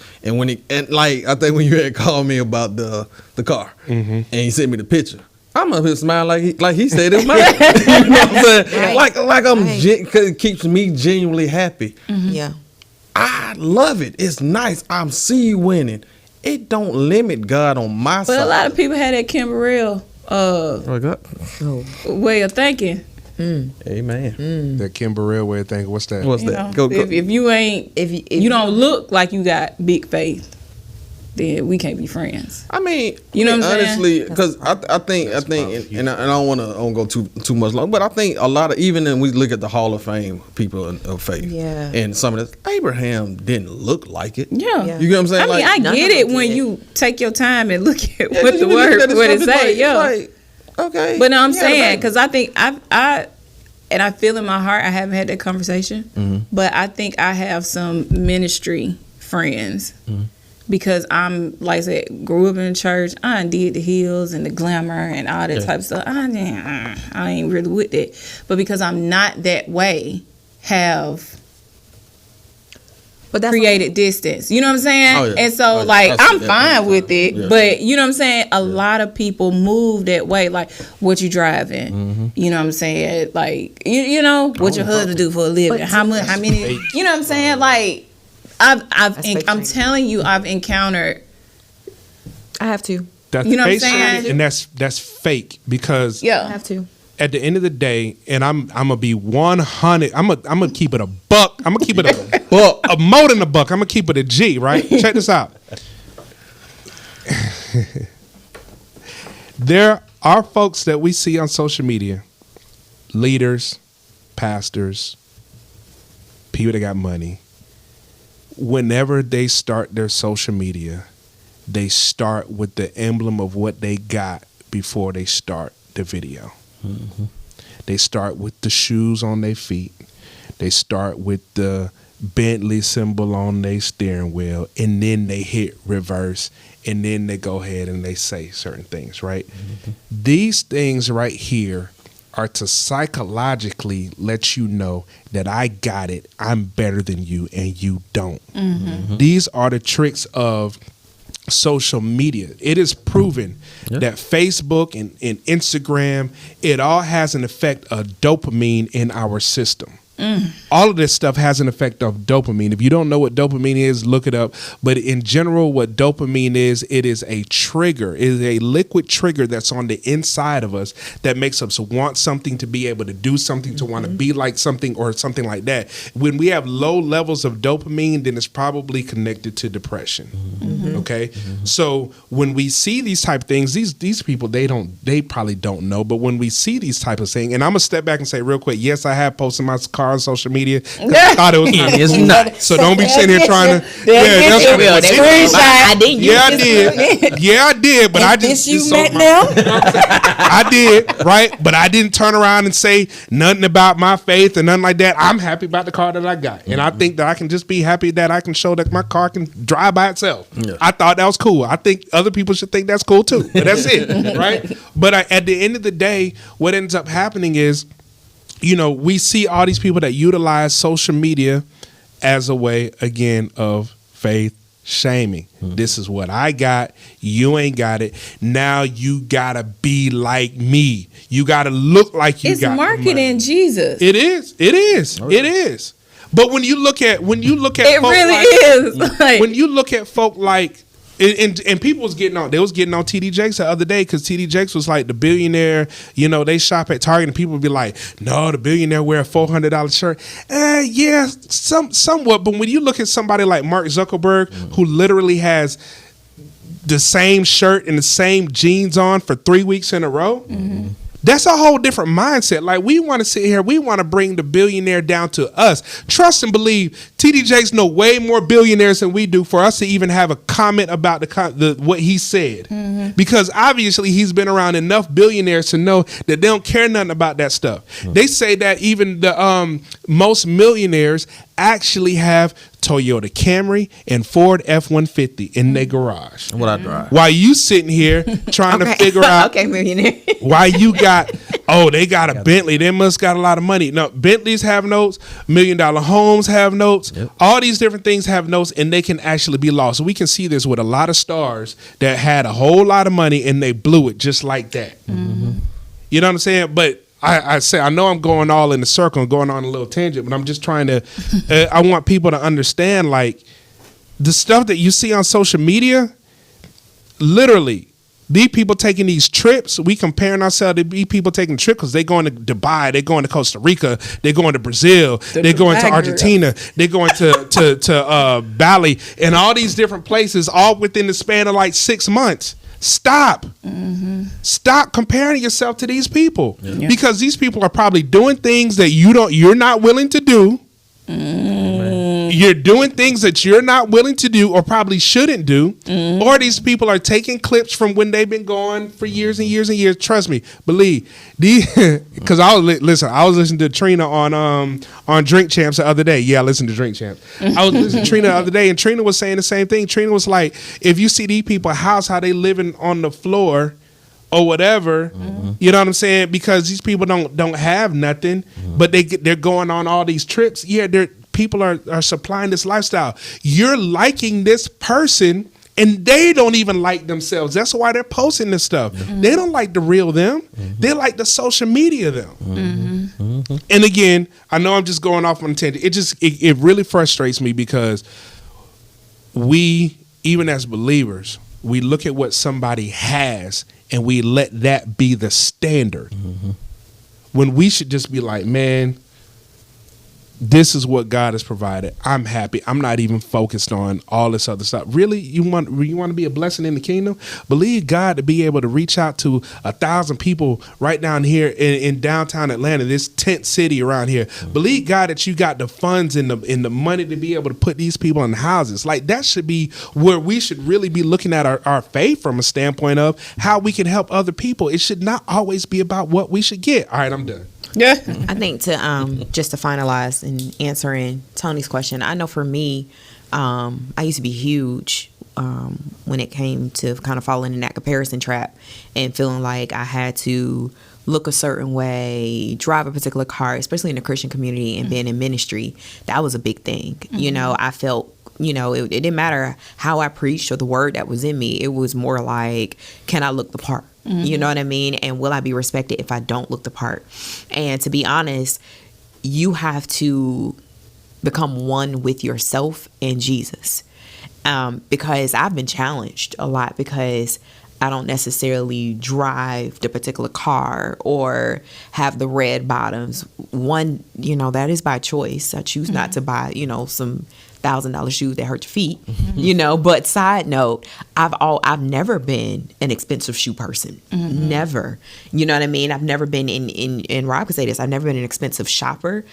D: think when you had called me about the car and he sent me the picture, I'm up here smiling like he said it's mine. You know what I'm saying?
C: Right.
D: Cause it keeps me genuinely happy.
C: Yeah.
D: I love it. It's nice. I'm see you winning. It don't limit God on my side.
E: But a lot of people had that Kimberell way of thinking.
D: Amen.
B: That Kim Burrell way of thinking. What's that?
D: What's
E: You
D: that?
E: know,
D: Go.
E: if you don't look like you got big faith, then we can't be friends.
D: I mean,
E: You know what I'm saying?
D: honestly, because I think, and I don't want to go too much long, but I think a lot of, even when we look at the Hall of Fame people of faith,
C: Yeah.
D: and some of this, Abraham didn't look like it.
E: Yeah.
C: Yeah.
D: You get what I'm saying?
E: I mean, I
C: none
E: get
C: of
E: it
C: them
E: when
C: did.
E: you take your time and look at
D: Yeah,
E: what
D: 'cause
E: the
D: you look
E: word,
D: at this
E: what it
D: stuff, it's
E: say.
D: like-
E: Yeah.
D: it's like, okay.
E: But no, I'm
D: Yeah,
E: saying,
D: right.
E: because I think I feel in my heart, I haven't had that conversation, but I think I have some ministry friends because I'm, like I said, grew up in church. I did the heels and the glamour and all that type of stuff. I ain't really with that. But because I'm not that way,
C: But that's
E: created distance. You know what I'm saying?
D: Oh, yeah.
E: And so,
D: Oh, yeah.
E: like,
D: I see
E: I'm
D: that
E: fine
D: all the
E: with
D: time.
E: it.
D: Yeah.
E: But, you know what I'm saying? A lot of people move that way. Like, what you driving? You know what I'm saying? Like, you know, what your husband do for a living?
C: But
E: How many? You know what I'm saying? Like,
C: fake
E: I'm
C: shame.
E: telling you, I've encountered.
C: I have to.
B: That's
E: You know what I'm
B: fake,
E: saying?
B: and that's fake because
C: I
E: Yeah.
C: have to.
B: at the end of the day, and I'm gonna be 100. I'm gonna keep it a buck. I'm gonna keep it a buck, a more than a buck. I'm gonna keep it a G. Right? Check this out. There are folks that we see on social media, leaders, pastors, people that got money. Whenever they start their social media, they start with the emblem of what they got before they start the video. They start with the shoes on their feet. They start with the Bentley symbol on their steering wheel, and then they hit reverse, and then they go ahead and they say certain things, right? These things right here are to psychologically let you know that I got it, I'm better than you, and you don't. These are the tricks of social media. It is proven that Facebook and Instagram, it all has an effect of dopamine in our system. All of this stuff has an effect of dopamine. If you don't know what dopamine is, look it up. But in general, what dopamine is, it is a trigger. It is a liquid trigger that's on the inside of us that makes us want something, to be able to do something, to want to be like something or something like that. When we have low levels of dopamine, then it's probably connected to depression. Okay? So when we see these type of things, these people, they probably don't know. But when we see these type of things, and I'm going to step back and say real quick, yes, I have posted my car car on social media. 'Cause I thought it was
D: It's not.
B: So don't be sitting here trying to.
E: That's
B: what
E: real.
B: it
E: They
B: is.
C: I didn't use
B: Yeah, I
C: this.
B: did. Yeah, I did. But I just
E: you
B: so
E: met
B: my-
E: now?
B: I did, right? But I didn't turn around and say nothing about my faith and nothing like that. I'm happy about the car that I got. And I think that I can just be happy that I can show that my car can drive by itself.
D: Yeah.
B: I thought that was cool. I think other people should think that's cool too. But that's it, right? But at the end of the day, what ends up happening is, you know, we see all these people that utilize social media as a way, again, of faith shaming. This is what I got. You ain't got it. Now you gotta be like me. You gotta look like you
E: It's
B: got the money.
E: marketing Jesus.
B: It is. It is. It is. But when you look at
E: It
B: folk
E: really
B: like,
E: is. Like,
B: when you look at folk like and people was getting on TD Jakes the other day because TD Jakes was like the billionaire, you know, they shop at Target and people would be like, no, the billionaire wear a $400 shirt. Yeah, somewhat. But when you look at somebody like Mark Zuckerberg, who literally has the same shirt and the same jeans on for 3 weeks in a row, that's a whole different mindset. Like, we want to sit here, we want to bring the billionaire down to us. Trust and believe, TD Jakes know way more billionaires than we do for us to even have a comment about the what he said. Because obviously he's been around enough billionaires to know that they don't care nothing about that stuff. They say that even the most millionaires actually have Toyota Camry and Ford F-150 in their garage.
D: What I drive.
B: While you sitting here trying to figure out
C: Okay, millionaire.
B: why you got, they got a Bentley. They must got a lot of money. No, Bentleys have notes. $1 million homes have notes.
D: Yep.
B: All these different things have notes, and they can actually be lost. So we can see this with a lot of stars that had a whole lot of money and they blew it just like that. You know what I'm saying? But I say, I know I'm going all in a circle and going on a little tangent, but I'm just trying to, I want people to understand, like, the stuff that you see on social media, literally, these people taking these trips, we comparing ourselves to these people taking trips because they going to Dubai, they going to Costa Rica, they going to Brazil, they going to
E: Dubai girl.
B: Argentina, they going to Bali, and all these different places, all within the span of like 6 months. Stop. Stop comparing yourself to these people because these people are probably doing things that you're not willing to do. You're doing things that you're not willing to do or probably shouldn't do. Or these people are taking clips from when they've been gone for years and years and years. Trust me, believe. Because I was listening to Trina on Drink Champs the other day. Yeah, I listened to Drink Champs. I was listening to Trina the other day, and Trina was saying the same thing. Trina was like, if you see these people house, how they living on the floor or whatever, you know what I'm saying? Because these people don't have nothing, but they're going on all these trips. Yeah, people are supplying this lifestyle. You're liking this person, and they don't even like themselves. That's why they're posting this stuff. They don't like the real them. They like the social media them. And again, I know I'm just going off on a tangent. It really frustrates me because we, even as believers, we look at what somebody has and we let that be the standard. When we should just be like, man, this is what God has provided. I'm happy. I'm not even focused on all this other stuff. Really, you want to be a blessing in the kingdom? Believe God to be able to reach out to 1,000 people right down here in downtown Atlanta, this tent city around here. Believe God that you got the funds and the money to be able to put these people in houses. Like, that should be where we should really be looking at our faith from a standpoint of how we can help other people. It should not always be about what we should get. All right, I'm done.
E: Yeah.
C: I think just to finalize and answering Tony's question, I know for me, I used to be huge when it came to kind of falling in that comparison trap and feeling like I had to look a certain way, drive a particular car, especially in the Christian community and being in ministry. That was a big thing. You know, I felt, it didn't matter how I preached or the word that was in me. It was more like, can I look the part? You know what I mean? And will I be respected if I don't look the part? And to be honest, you have to become one with yourself and Jesus. Because I've been challenged a lot because I don't necessarily drive the particular car or have the red bottoms. One, that is by choice. I choose not to buy, some $1,000 shoes that hurt your feet, you know. But side note, I've never been an expensive shoe person. Never. You know what I mean? I've never been in Rob could say this. I've never been an expensive shopper.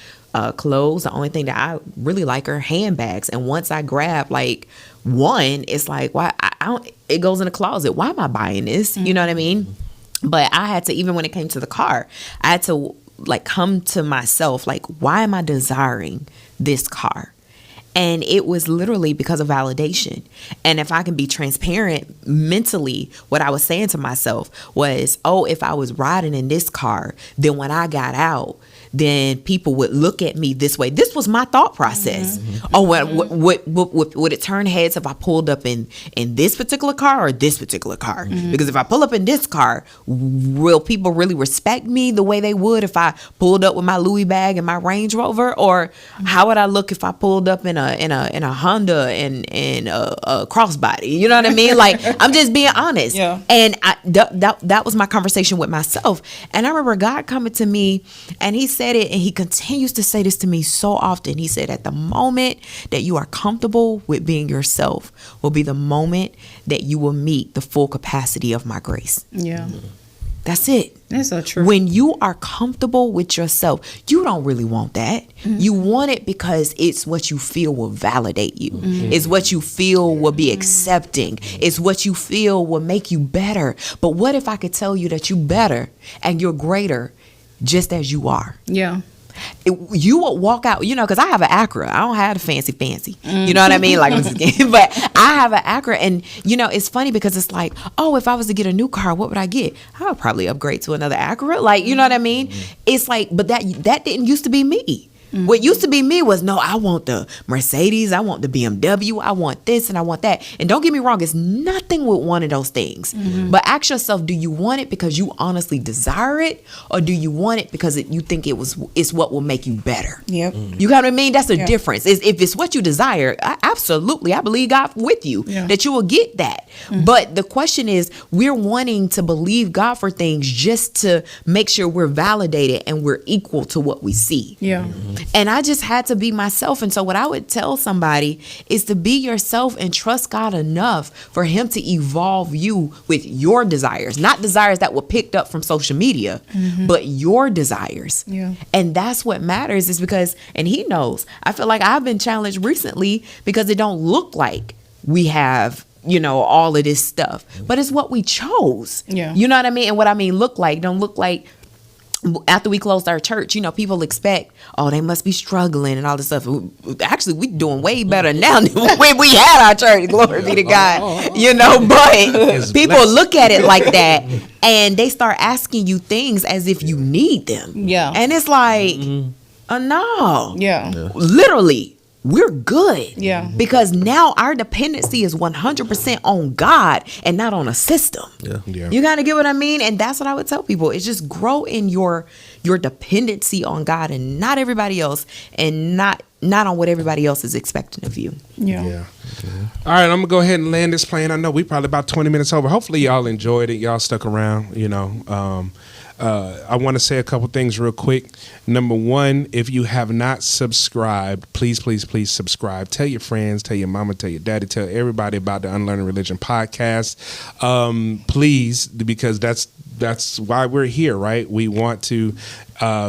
C: Clothes, the only thing that I really like are handbags. And once I grab like one, it's like, why I don't, it goes in the closet. Why am I buying this? You know what I mean? But I had to, even when it came to the car, I had to like come to myself, like, why am I desiring this car? And it was literally because of validation. And if I can be transparent mentally, what I was saying to myself was, oh, if I was riding in this car, then when I got out, then people would look at me this way. This was my thought process. Oh, would it turn heads if I pulled up in this particular car or this particular car? Because if I pull up in this car, will people really respect me the way they would if I pulled up with my Louis bag and my Range Rover? Or how would I look if I pulled up in a Honda and a crossbody? You know what I mean? Like, I'm just being honest.
E: Yeah.
C: And that was my conversation with myself. And I remember God coming to me, and he said it, and he continues to say this to me so often. He said, at the moment that you are comfortable with being yourself will be the moment that you will meet the full capacity of my grace.
E: Yeah.
C: That's it.
E: That's so true.
C: When you are comfortable with yourself, you don't really want that. You want it because it's what you feel will validate you. It's what you feel will be accepting. It's what you feel will make you better. But what if I could tell you that you better and you're greater just as you are?
E: Yeah.
C: You will walk out, you know, because I have an Acura. I don't have the fancy. You know what I mean? Like, but I have an Acura, and you know, it's funny because it's like, oh, if I was to get a new car, what would I get? I would probably upgrade to another Acura. Like, you know what I mean? It's like, but that didn't used to be me. What used to be me was, no, I want the Mercedes, I want the BMW, I want this and I want that. And don't get me wrong, it's nothing with one of those things. But ask yourself, do you want it because you honestly desire it, or do you want it because you think it's what will make you better?
E: Yep.
C: You got what I mean? That's the difference. If it's what you desire, absolutely, I believe God with you that you will get that. But the question is, we're wanting to believe God for things just to make sure we're validated and we're equal to what we see.
E: Yeah.
C: And I just had to be myself. And so what I would tell somebody is to be yourself and trust God enough for him to evolve you with your desires, not desires that were picked up from social media, but your desires.
E: Yeah.
C: And that's what matters, is because, and he knows, I feel like I've been challenged recently because it don't look like we have, you know, all of this stuff, but it's what we chose.
E: Yeah.
C: You know what I mean? And what I mean, don't look like, after we closed our church, you know, people expect, oh, they must be struggling and all this stuff. Actually, we doing way better now than when we had our church. Glory be to God. You know, but people look at it like that, and they start asking you things as if you need them.
E: Yeah.
C: And it's like, no.
E: Yeah.
C: Literally, we're good.
E: Yeah.
C: Because now our dependency is 100% on God and not on a system.
B: Yeah.
C: You gotta get what I mean? And that's what I would tell people. It's just grow in your dependency on God and not everybody else, and not on what everybody else is expecting of you.
E: Yeah.
B: All right, I'm gonna go ahead and land this plane. I know we probably about 20 minutes over. Hopefully y'all enjoyed it. Y'all stuck around, you know. I want to say a couple things real quick. Number one, if you have not subscribed, please subscribe. Tell your friends, tell your mama, tell your daddy, tell everybody about the Unlearning Religion podcast. Please, because that's why we're here, right? We want to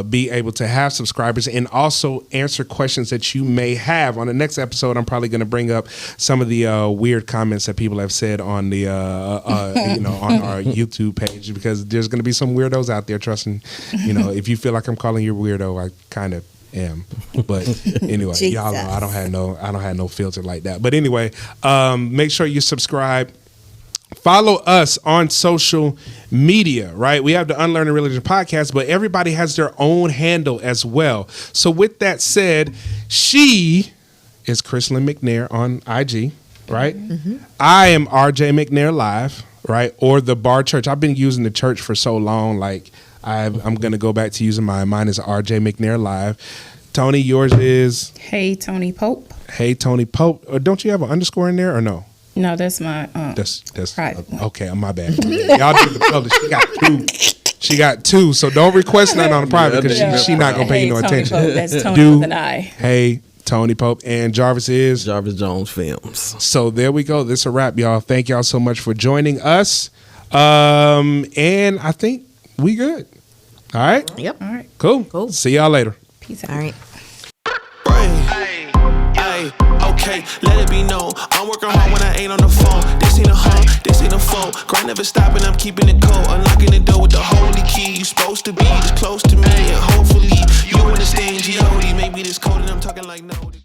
B: be able to have subscribers and also answer questions that you may have. On the next episode, I'm probably going to bring up some of the weird comments that people have said on the on our YouTube page, because there's going to be some weirdos out there. Trusting, you know, if you feel like I'm calling you a weirdo, I kind of am. But anyway, y'all know I don't have no filter like that. But anyway, make sure you subscribe. Follow us on social media, right? We have the Unlearning Religion podcast, but everybody has their own handle as well. So with that said, she is Chrislyn McNair on IG, right? I am RJ McNair Live, right? Or the Bar Church. I've been using the church for so long, like I'm going to go back to using mine. Mine is RJ McNair Live. Tony, yours is?
E: Hey, Tony Pope.
B: Hey, Tony Pope. Don't you have an underscore in there or no?
E: No, that's my
B: That's
E: private one.
B: okay. My bad. Y'all do the public. She got two. So don't request nothing on the private, because she not gonna pay you no
E: Tony
B: attention.
E: Pope. That's Tony with an I.
B: Hey, Tony Pope. And Jarvis is?
D: Jarvis Jones Films.
B: So there we go. This is a wrap, y'all. Thank y'all so much for joining us. And I think we good. All right?
C: Yep.
E: All right.
B: Cool. See y'all later.
E: Peace out.
C: All right.
A: Ay, okay, let it be known. I'm working hard when I ain't on the phone. This ain't a this ain't a foe. Grind never stopping, I'm keeping it cold. Unlocking the door with the holy key. You supposed to be